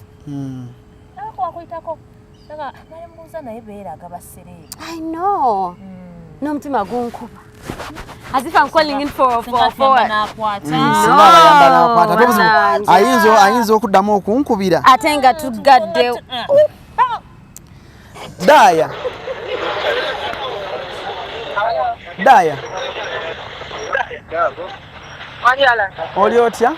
Speaker 2: I know. No mtima gunkuba. As if I'm calling in for
Speaker 1: ayinza okuddamu okunkubira
Speaker 2: atenga tugadde
Speaker 1: Daya oli otya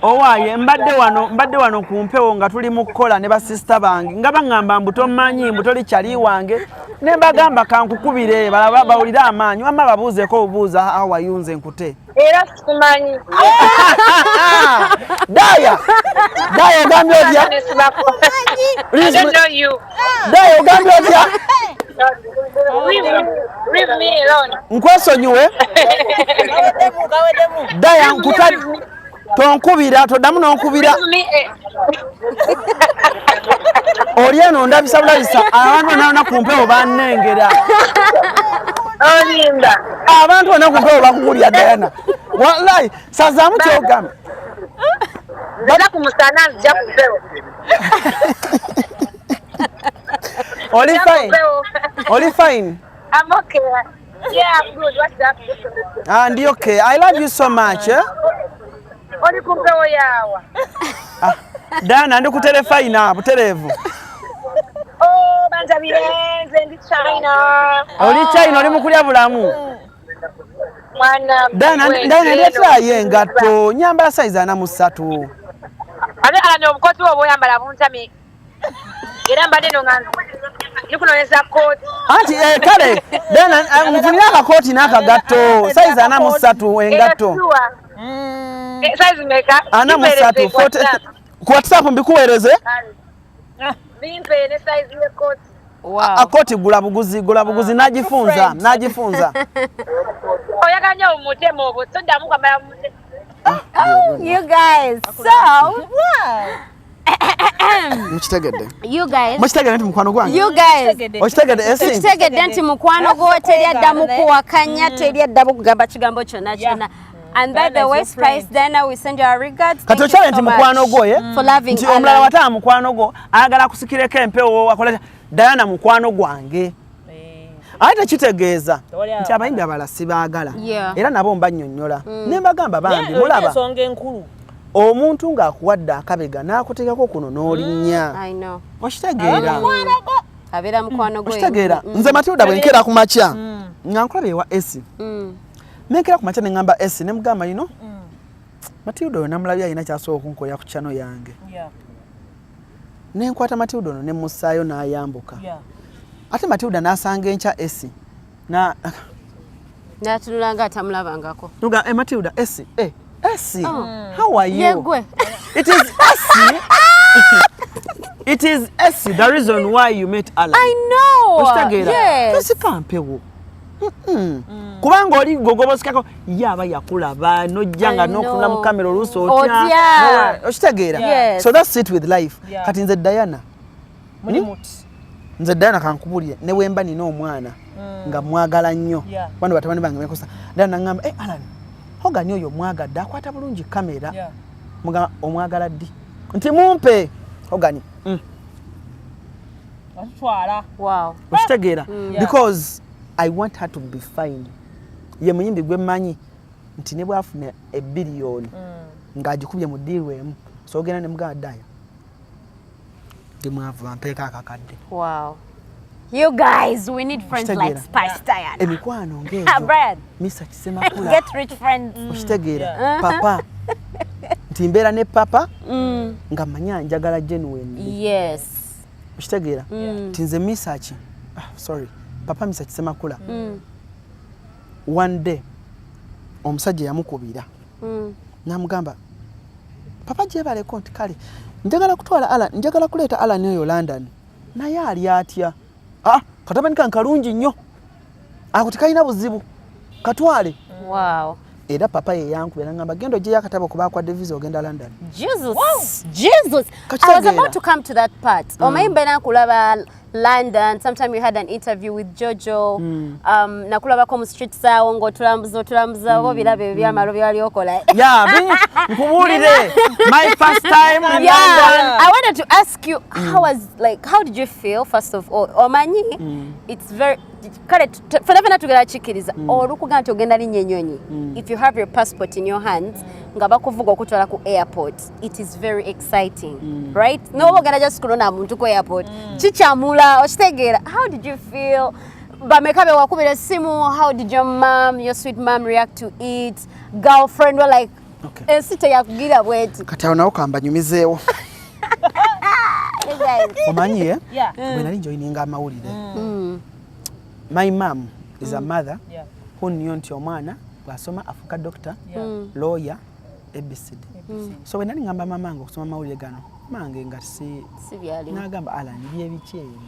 Speaker 1: owaye mbadde wano kumpewo nga tuli mu kukola ne basista bange nga bangamba mbuto manyi mbuto likyali wange ne mbagamba kankukubire balaba bawulira amaanyi wamma babuuzeeko obuuza awayunze nkute
Speaker 4: era simanyi
Speaker 1: Daya ogambye otya Daya ogambye otya
Speaker 4: leave me alone
Speaker 1: nkwesonyiwe Daya nkutadde tonkubira toddamu nonkubira Olieno ndabisa bulabisa abantu naona kumpewo bannengera.
Speaker 4: Olinda.
Speaker 1: Abantu bonna kumpewo bakugulya Diana. Wallahi sazaamu kyogamba.
Speaker 4: Bala kumusana nja kupewo.
Speaker 1: Oli fine. Oli fine.
Speaker 4: I'm okay. Yeah, I'm good. What's up?
Speaker 1: And okay. I love you so much. Eh?
Speaker 4: Oli kumpewo yawa.
Speaker 1: Diana ndi kutelefina buterevu.
Speaker 4: Oh, banja birenze ndi China.
Speaker 1: Oli China oli mukulya bulamu.
Speaker 4: Mwana.
Speaker 1: Diana ndetaayo engatto nyambala size 43.
Speaker 4: Ate ala obukozi obwo oyambala buntami. Era mbadde no nganga. Ndikunoneza kooti.
Speaker 1: Anti kale Diana nfunira akakooti n'akagatto size 43 engatto.
Speaker 4: Size meka?
Speaker 1: 43 ku WhatsApp mbikuweereze.
Speaker 4: Bimpe ne size ye kooti.
Speaker 2: Wow.
Speaker 1: Akoti gula buguzi nagifunza.
Speaker 4: Oyaganya omutemo obwo toddamu kwambala mutemo.
Speaker 2: You guys, so
Speaker 1: mukitegedde nti mukwano gwange.
Speaker 2: you guys
Speaker 1: Okitegedde esi
Speaker 2: tukitegedde nti mukwano gwo teryadda mu kuwakanya teryadda kugamba kigambo kyonna. And by the way, Spice Diana, we send you our regards.
Speaker 1: kati okyale nti mukwano gwo
Speaker 2: for loving
Speaker 1: nti omulala watama mukwano gwo ayagala kusikireko empewo akola Diana mukwano gwange. Ate kitegeeza nti abayimbi abalala sibaagala era nabo mbannyonnyola ne mbagamba bambi mulaba omuntu ng'akuwadde akabega n'akuteekako kuno n'olinnya. Okitegeera
Speaker 2: abeera mukwano gwe.
Speaker 1: okitegeera nze Matilda bwe nkeera ku makya nga nkulaba ewa esi nenkera ku makya ne ŋŋamba esi ne mugamba yino Matilda oyo namulabye alina kyasobola okunkolera ku kyano yange nenkwata Matilda ono ne mussaayo n'ayambuka. Ate Matilda n'asanga enkya esi
Speaker 2: n'atunula nga atamulabangako.
Speaker 1: nuga Matilda esi esi how are you?
Speaker 2: Yegwe.
Speaker 1: It is esi. It is esi the reason why you met Allan.
Speaker 2: I know.
Speaker 1: Okitegeera
Speaker 2: Yes.
Speaker 1: tosikampewo kubanga oli gogobosikako yaba yakulaba nojjanga n'okufuna mu kamera oluusi otya. Okitegeera so that's it with life. Kati nze Diana nze Diana kankubulire ne wemba nina omwana nga mwagala nnyo bano batabani bange mekosa Diana ngamba Allan hogani oyo mwagadde akwata bulungi kamera mugamba omwagala ddi nti mumpe hogani
Speaker 2: Wow.
Speaker 1: okitegeera because I want her to be fine. Ye muyimbi gwe mmanyi nti ne bwafuna $1 billion ng'agikubye mu ddiiru emu so ogenda ne mugamba Diana ndi mwavu bampeeko akakadde.
Speaker 2: Wow. You guys, we need friends like Spice Diana.
Speaker 1: Emikwano ng'ezo
Speaker 2: Brad.
Speaker 1: Mr. Kisemakula.
Speaker 2: Get rich friends.
Speaker 1: Okitegeera papa nti mbeera ne papa nga manya njagala genuine.
Speaker 2: Yes.
Speaker 1: Okitegeera nti nze Misaki sorry papa Mr. Kisemakula one day omusajja yamukubira n'amugamba papa gyebaleko nti kale njagala kutwala Allan njagala kuleeta Allan oyo London naye ali atya katabani kankalungi nnyo ako tekalina buzibu katwale.
Speaker 2: Wow.
Speaker 1: Era papa ye yankubira ngamba genda ogyeyo akatabo kuba akwadde visa ogenda London.
Speaker 2: Jesus. Wow. Jesus. I was about to come to that part. Omayimbe nakulaba London. Sometime you had an interview with Jojo. Nakulabako mu street sawo ngotulambuza bo birabe byamalo byali okola.
Speaker 1: Yeah, nkubulire. My first time in London.
Speaker 2: I wanted to ask you how did you feel first of all? Omanyi it's very kale fena tugera chikiriza olukuga nti ogenda linyenyonyi. If you have your passport in your hands nga bakuvuga okutwala ku airport, it is very exciting, right? No ogenda just kulona muntu ku airport chichamula okitegeera. How did you feel? Bamekabe wakubira simu, how did your sweet mom react to it? Girlfriend were like ensite yakugira bweti
Speaker 1: kati awo nawo kambanyumizeewo. Omanyi bwe nali njoyininga amawulire my mom is a mother who knew nti omwana bw'asoma afuuka doctor lawyer ABCD. So bwe nali ngamba mamange okusoma amawulire gano mange nga si n'agamba Allan byebiki ebyo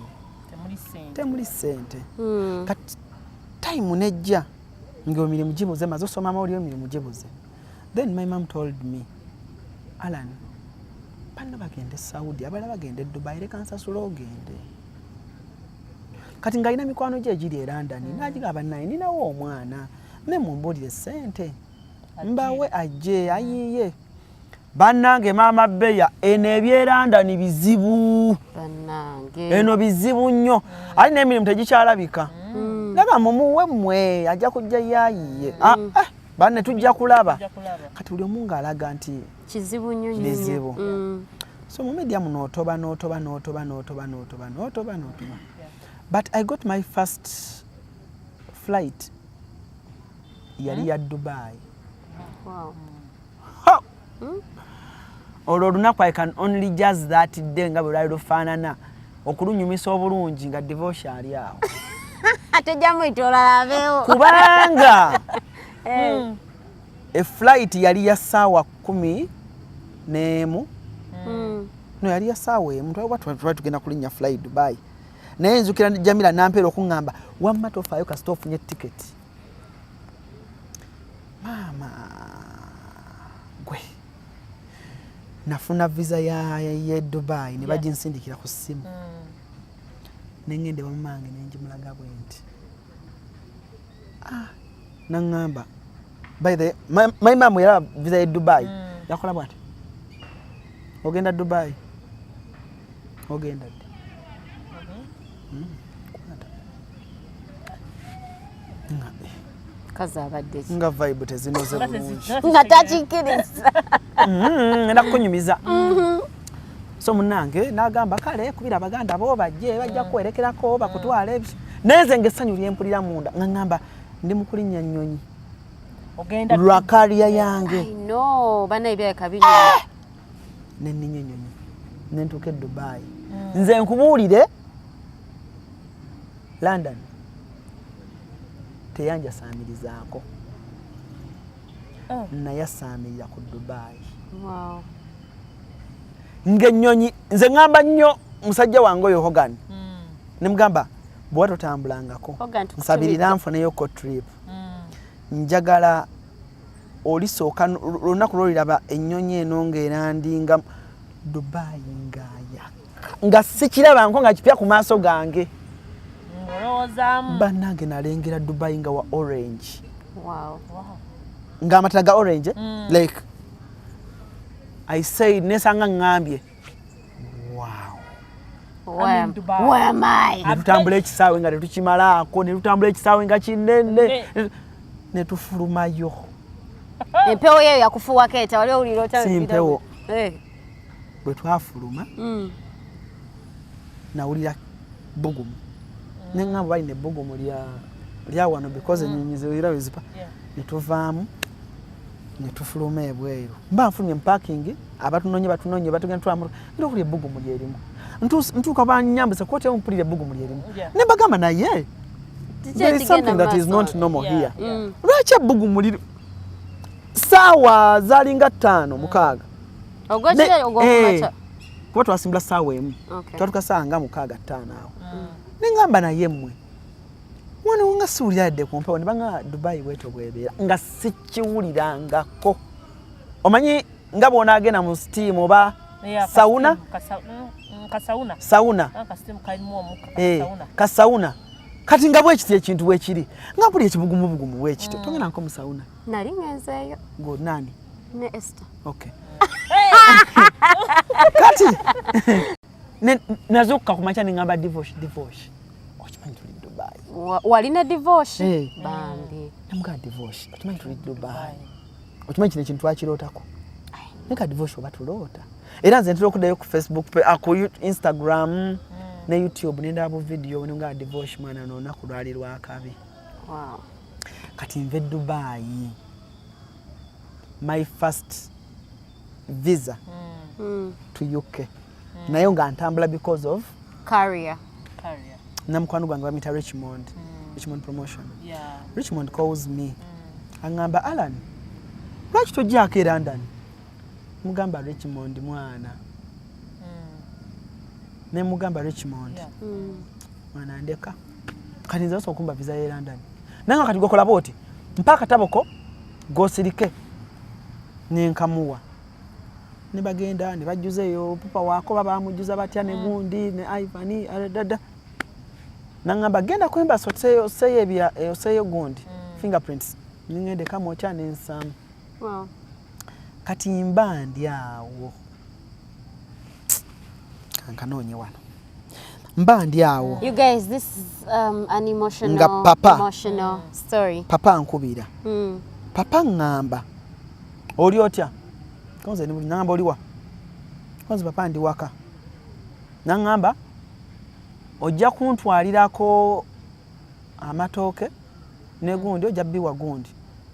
Speaker 1: temuli ssente kati time nejja ng'emirimu gibuze maze osoma amawulire emirimu gibuze. Then my mom told me Allan banna bagende Saudi abala bagende Dubai leka nsasula ogende kati ngayina mikwano gye egiri e London n'agigaba naye ninawo omwana ne mumbulire ssente mbawe ajje ayiye bannange maama Beya eno eby'e London bizibu
Speaker 2: bannange
Speaker 1: eno bizibu nnyo ali n'emirimu tegikyalabika naga mumuwe mmwe ajja kujja yayiye banne tujja kulaba kati buli omu ng'alaga nti
Speaker 2: kizibu nnyo
Speaker 1: bizibu so mu media muno otoba but I got my first flight yali ya Dubai.
Speaker 2: Wow.
Speaker 1: Olwo olunaku I can only just that day nga bwe lwali lufaanana okulunyumisa obulungi nga divorce ali awo
Speaker 2: atejjamu itolalabeewo
Speaker 1: kubanga a flight yali ya ssaawa 11 no yali ya ssaawa emu twali tugenda kulinnya fly Dubai naye nzukira Jamila nampeera okuŋŋamba wamma tofaayo kasita ofunye tiketi maama gwe nafuna visa ya Dubai ne baginsindikira ku ssimu nengende wamange nenjimulaga bwe nti naŋŋamba by the my mom yala visa ya Dubai yakola bwati ogenda Dubai ogenda
Speaker 2: kazabadde
Speaker 1: nga vibe tezinoze bulungi
Speaker 2: nga takikiriza
Speaker 1: nakunyumiza so munange nagamba kale kubira abaganda bo bajje bajja kwerekerako bakutwala ebyo neze ngesanyu lyempulira munda ngamba ndi mukulinya nnyonyi
Speaker 3: ogenda
Speaker 1: lwakaliya yange
Speaker 2: no bana ibya kabinyo
Speaker 1: nenninye nnyonyi nentuke Dubai nze nkubuulire London teyanja saamirizaako naye asaamirira ku Dubai.
Speaker 2: Wow.
Speaker 1: Ng'ennyonyi nze ngamba nnyo musajja wange oyo Hogan ne mugamba bwe watotambulangako nsabirira nfuneyo ko trip njagala olisooka lunaku lwoliraba ennyonyi eno ng'erandinga Dubai nga sikirabanko nga kipya ku maaso gange bannange nalengera Dubai nga wa orange.
Speaker 2: Wow.
Speaker 1: Nga amatala ga orange like I said nesanga ngambye
Speaker 2: where am I?
Speaker 1: Netutambula ekisaawe nga tetukimalaako netutambula ekisaawe nga kinene netufulumayo
Speaker 2: empewo yeyo yakufuwa keta wali owulira otambula
Speaker 1: simpewo bwe twafuluma nawulira bugumu nengamba balina ebbugumu lya wano because ennyonyi zewira wezipa netuvaamu netufuluma ebweru mba nfulumye mu parking abatunonye batugenda twamuka ndio kuli ebbugumu lyerimu ntuuka banyambisa kote mpulire ebbugumu lyerimu ne bagamba naye there is something that is not normal here lwaki ebbugumu liri saawa zalinga 5-6
Speaker 2: ogwekire ogwokumacha
Speaker 1: kuba twasimbula saawa emu twatuka saa nga 6-5 awo nengamba naye mmwe mwana wanga siwuliradde ku mpewo ne banga Dubai bweto bwebeera nga sikiwulirangako omanyi nga bw'onaagenda mu steam oba sauna kasauna kati nga bwekiti ekintu bwekiri nga mpuli ekibugumubugumu bwekiti togenda nko mu sauna
Speaker 2: nali ngenzeeyo
Speaker 1: nani
Speaker 2: ne Esther
Speaker 1: okay kati nazuka kumacha ningamba divorce okimanyi tuli Dubai
Speaker 2: walina divorce bambi
Speaker 1: namuga divorce okimanyi tuli Dubai okimanyi kino ekintu twakirootako nika divorce oba tuloota era nze ntera okuddayo ku Facebook ku Instagram ne YouTube nendaba video nga divorce mwana n'olunaku lwali lwakabi kati nve Dubai my first visa to UK nayo nga ntambula because of
Speaker 2: career
Speaker 1: namukwano gwange bamita Richmond promotion Richmond calls me angamba Allan lwaki tojjaako e London mugamba Richmond mwana ne mugamba Richmond mwana ndeka kati nze osobola okumba visa ye London nange kati gokola booti mpaka taboko gosirike nenkamuwa ne bagenda ne bajjuzeeyo papa waako babaamujuza batya ne gundi ne Ivani dada nangamba genda kwemba oseeyo gundi fingerprints ningende kama otya n'ensamu kati mba ndi awo kankanoonye wano mba ndi awo.
Speaker 2: You guys, this is an emotional,
Speaker 1: nga papa
Speaker 2: story.
Speaker 1: Papa nkubira papa ngamba oli otya konze ni nangamba oliwa konze papa ndi waka nangamba ojja kuntwalirako amatooke ne gundi ojja biwa gundi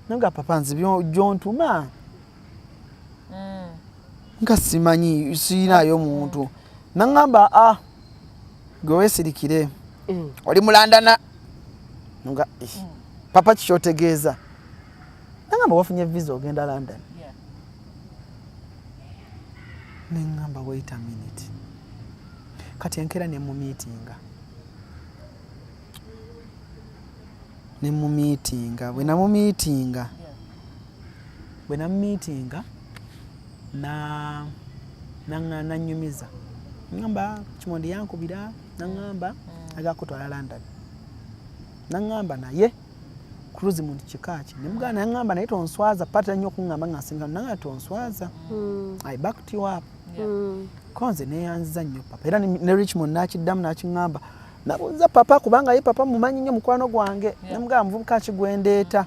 Speaker 1: nanga papa nzi byontuma nga simanyi sinayo muntu nangamba gwe wesirikire oli mulandana nga papa kikyotegeeza nangamba wafunye visa ogenda London nengamba wait a minute kati enkera ne mu meetinga bwe na meetinga na nyumiza ngamba kimondi yankubira nangamba agakutwala London nangamba naye cruise muntu kikaki nimugana nangamba naye tonswaza pata nnyo kungamba ngasinga nanga tonswaza I backed you up konze neyanziza nnyo papa era ne Richmond nakiddamu nakingamba nabuza papa kubanga ye papa mumanyi nnyo mukwano gwange namugamba muvubuka kigwendeeta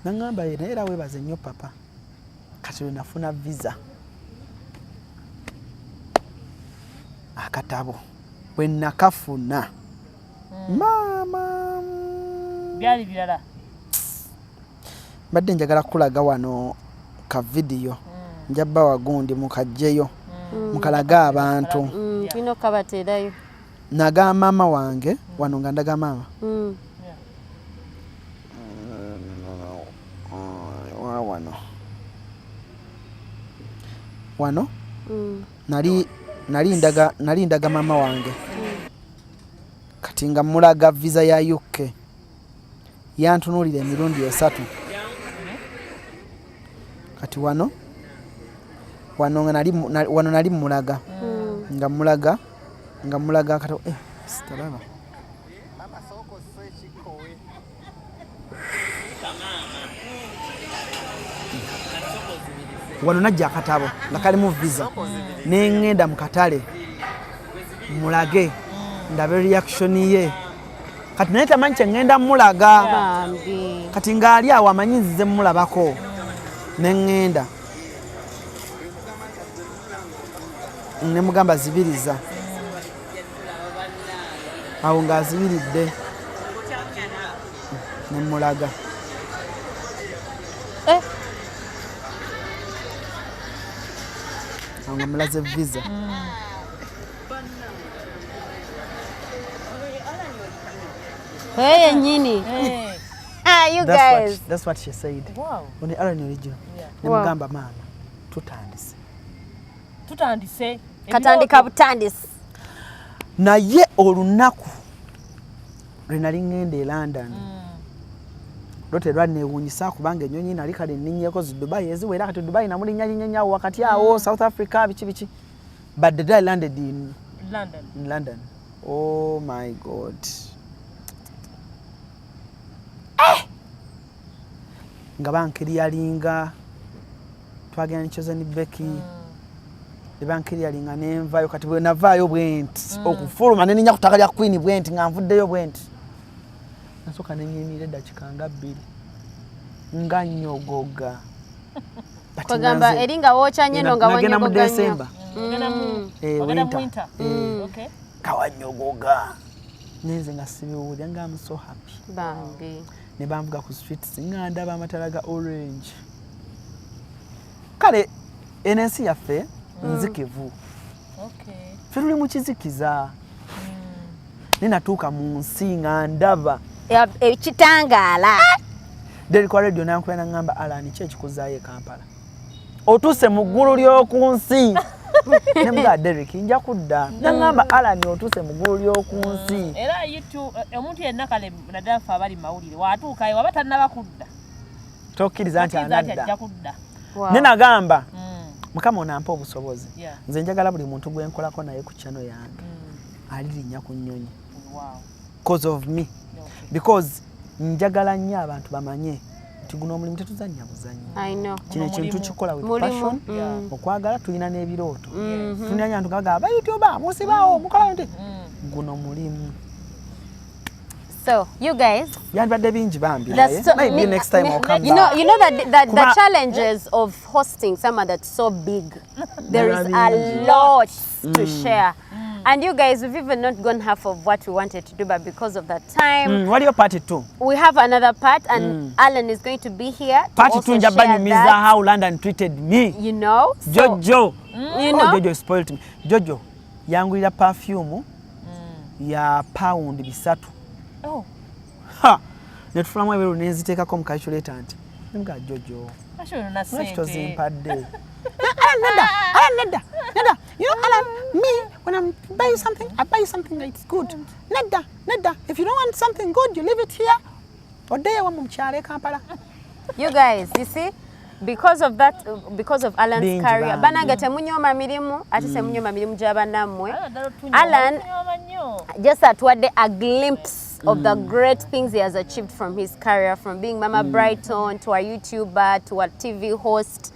Speaker 1: nangamba ye era webaze nnyo papa kati nafuna visa akatabo bwe nakafuna mama
Speaker 3: byali birala
Speaker 1: badde njagala kulaga wano ka video njabba wagundi mukajjeyo mukalaga abantu
Speaker 2: kino kabateerayo
Speaker 1: naga mama wange wano nga ndaga mama wano nali ndaga mama wange kati nga mulaga visa ya UK yantunulira emirundi 3 kati wano nali mulaga nga mulaga kati sitalaba wano najja akatabo nga kalimu visa nengenda mu katale mulage ndabe reaction ye kati naye tamanyi kyengenda mulaga kati ngaali awo amanyi nzize mulabako nengenda nemugamba zibiriza awo ngaazibiridde nemulaga awo nga mulaze visa
Speaker 2: Hey, nyini. You guys.
Speaker 1: That's what she said.
Speaker 3: Wow.
Speaker 1: On the Allan original. Nemugamba mama
Speaker 3: tutandise
Speaker 2: katandika butandisi
Speaker 1: naye olunaku lwenali ngenda e London lote lwanewunyisa kubanga ennyonyi nali kale nninnyeko zi Dubai eziwera kati Dubai namulinnyalinnyannyawo wakati awo South Africa biki but the day I landed in London. Oh my God. Nga bankiriyalinga twagenda nichoza ni Becky bankiriyalinga nenvayo kati bwe navaayo bwenti okufuluma neninya kutaka lya Queen bwenti nga nvuddeyo bwenti nasoka nenyimire dakika nga 2 nga nyogoga
Speaker 2: kwagamba eringa wocha nyeno nga wanyogoga
Speaker 1: mu December
Speaker 3: winter.
Speaker 1: Okay. Kawanyogoga nenze nga sibiwulira nga I'm so happy
Speaker 2: bambi
Speaker 1: ne bamvuga ku streets nga ndaba amatalaga orange kale enensi yaffe nzikivu tuli mu kizikiza ninatuuka mu nsi nga ndaba
Speaker 2: ekitangaala
Speaker 1: Derek wa radio nankwena ngamba Allan kyekikuzaayo Kampala otuse mu ggulu ly'oku nsi nemuga Derek nja kudda nangamba Allan otuse mu ggulu ly'oku nsi
Speaker 3: era yitu omuntu yenna kale nadafa abali mawulire watuukayo waba tannaba kudda
Speaker 1: tokkiriza nti anadda
Speaker 3: kudda
Speaker 1: nenagamba mukama onampa obusobozi
Speaker 3: Yeah.
Speaker 1: nze njagala buli muntu gwe nkolako naye ku channel yange alirinnya ku nnyonyi
Speaker 3: Wow.
Speaker 1: because of me because njagala nnyo abantu bamanye nti guno omulimu tetuzannya buzannya
Speaker 2: I know.
Speaker 1: kino ekintu tukikola with
Speaker 2: Mulimu.
Speaker 1: passion okwagala tulina n'ebirooto tulina nyantu gagamba youtuber musibawo mukola nti guno mulimu.
Speaker 2: So you guys,
Speaker 1: yandibadde bingi bambi
Speaker 2: that's so,
Speaker 1: maybe next time I'll come
Speaker 2: you know,
Speaker 1: back.
Speaker 2: you know that the challenges of hosting someone that's so big, there is a lot to share. And you guys, we've even not gone half of what we wanted to do, but because of that time,
Speaker 1: What are your party 2?
Speaker 2: we have another part, and Alan is going to be here to
Speaker 1: Party
Speaker 2: also
Speaker 1: 2
Speaker 2: share
Speaker 1: njabanyumiza
Speaker 2: that,
Speaker 1: how London treated me.
Speaker 2: you know. So,
Speaker 1: Jojo.
Speaker 2: you
Speaker 1: Oh,
Speaker 2: know,
Speaker 1: Jojo spoiled me. Jojo yangulira perfume ya pound 3.
Speaker 3: Oh.
Speaker 1: Ha. Netufulamu ebero nenziteekako mu calculator nti nga Jojo.
Speaker 3: Ashobora na
Speaker 1: Lwaki
Speaker 3: sente.
Speaker 1: tozimpadde? Nedda. You know, Alan, me, when I'm buy you something, I buy you something that's good. Nedda. If you don't want something good, you leave it here. Odeya wa mumchale Kampala.
Speaker 2: you guys, you see, because of that, because of Alan's
Speaker 1: Bingi
Speaker 2: career,
Speaker 1: bambi.
Speaker 2: bananga temunyoma mirimu, ate semunyoma mirimu gy'abanammwe.
Speaker 3: Alan
Speaker 2: Alan just atwadde a glimpse of the great things he has achieved from his career, from being Mama Brighton to a YouTuber to a TV host.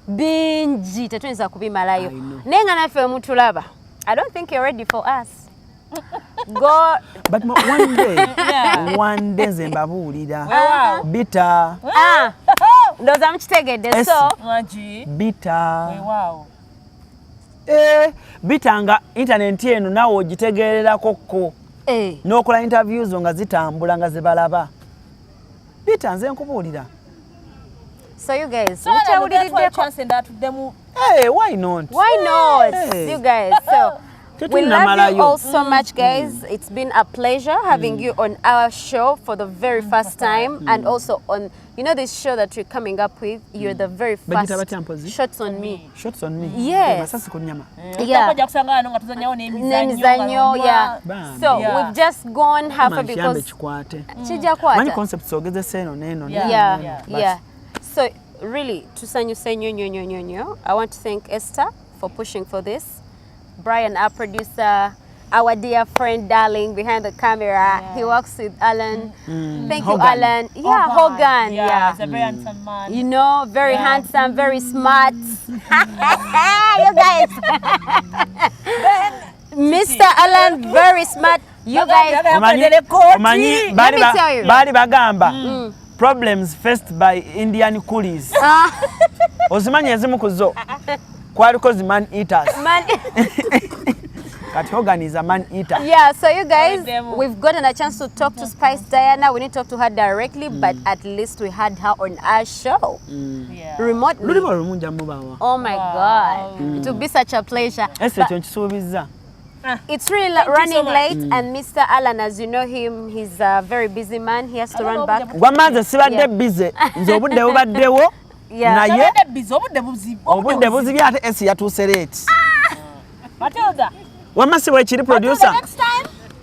Speaker 2: Bingi tetuyinza kubimalayo. Naye nga naffe mutulaba. I don't think you're ready for us. Go.
Speaker 1: But one day nze mbabuulira. Bitter.
Speaker 2: Ndowooza mukitegedde. So
Speaker 3: Maji.
Speaker 1: Bitter.
Speaker 3: Wow.
Speaker 1: Bitter nga internet eno naawe ogitegeererako n'okola interviews nga zitambula nga zebalaba. Bitter nze nkubuulira.
Speaker 2: So you guys,
Speaker 3: So chance and that them.
Speaker 1: Hey, why not?
Speaker 2: why not?
Speaker 1: Hey.
Speaker 2: You guys. So we love you all so much, guys. It's been a pleasure having you on our show for the very first time, and also on, you know, this show that we're coming up with. You're the very
Speaker 1: Bagita
Speaker 2: first
Speaker 1: batya mpozi?
Speaker 2: shots on me.
Speaker 1: Shots on me.
Speaker 2: Yes.
Speaker 1: Masasi ku nnyama.
Speaker 2: Yeah.
Speaker 3: Kujja kusanga wano nga tuzannyawo
Speaker 2: Nemizanyo, yeah.
Speaker 1: Bambi.
Speaker 2: So
Speaker 3: Yeah.
Speaker 2: we've just gone half
Speaker 1: Mama,
Speaker 2: because
Speaker 1: kiyambe kikwate.
Speaker 2: kijja
Speaker 1: Manyi
Speaker 2: kwata.
Speaker 1: concepts ogezesa eno n'eno.
Speaker 2: Yeah. So really, tusanyuse nnyo. I want to thank Esther for pushing for this. Brian, our producer, our dear friend, darling, behind the camera. He works with Alan. Thank you,
Speaker 1: Hogan.
Speaker 2: Alan. Yeah, Hogan.
Speaker 3: Yeah, he's a very handsome man.
Speaker 2: You know, very handsome, very smart. You guys. Mr. Alan, very smart. You guys.
Speaker 1: Omanyi
Speaker 2: Let me tell you.
Speaker 1: baali bagamba problems faced by Indian coolies. Ozimanyi ezimu ku zo kwaliko zi man eaters.
Speaker 2: Man.
Speaker 1: Kati Hogan is a man eater.
Speaker 2: Yeah, so you guys, we've gotten a chance to talk to Spice Diana. We didn't talk to her directly, but at least we had her on our show. Remotely.
Speaker 1: Lulimu olumunja mubawa.
Speaker 2: Oh my God. It will be such a pleasure.
Speaker 1: Ese ekyo nkisuubiza.
Speaker 2: It's really running late, and Mr. Alan, as you know him, he's a very busy man. He has to run back.
Speaker 1: Gwammanze sibadde bize. Nze obudde bubaddewo.
Speaker 2: Yeah.
Speaker 1: Naye obudde
Speaker 3: Obudde
Speaker 1: buzibye ate esi yatuuse leeti.
Speaker 3: Matilda.
Speaker 1: Wamma si weekiri producer.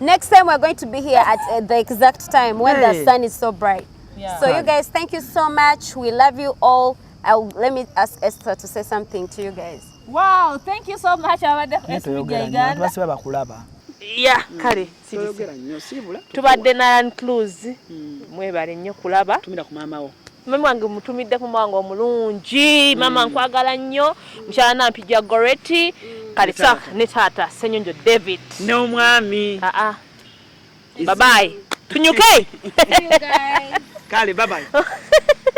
Speaker 2: Next time we're going to be here at the exact time when the
Speaker 1: Hey.
Speaker 2: sun is so bright.
Speaker 3: Yeah.
Speaker 2: So you guys, thank you so much. We love you all. Let me ask Esther to say something to you guys.
Speaker 3: Wow, thank you so much.
Speaker 1: Toyogera nnyo, abantu basiba bakulaba.
Speaker 5: Yeah, kale
Speaker 1: Toyogera nnyo siibula.
Speaker 5: tubadde na ALLAN CRUZ mwebale nnyo kulaba
Speaker 1: Tumira ku maama wo.
Speaker 5: mama wange mutumidde ku mwango omulungi mama nkwagala nnyo mukyala nampijja Goreti kale sa ne taata Ssenyonjo David
Speaker 1: N'omwami.
Speaker 5: bye bye tunyuke
Speaker 1: Kale bye bye.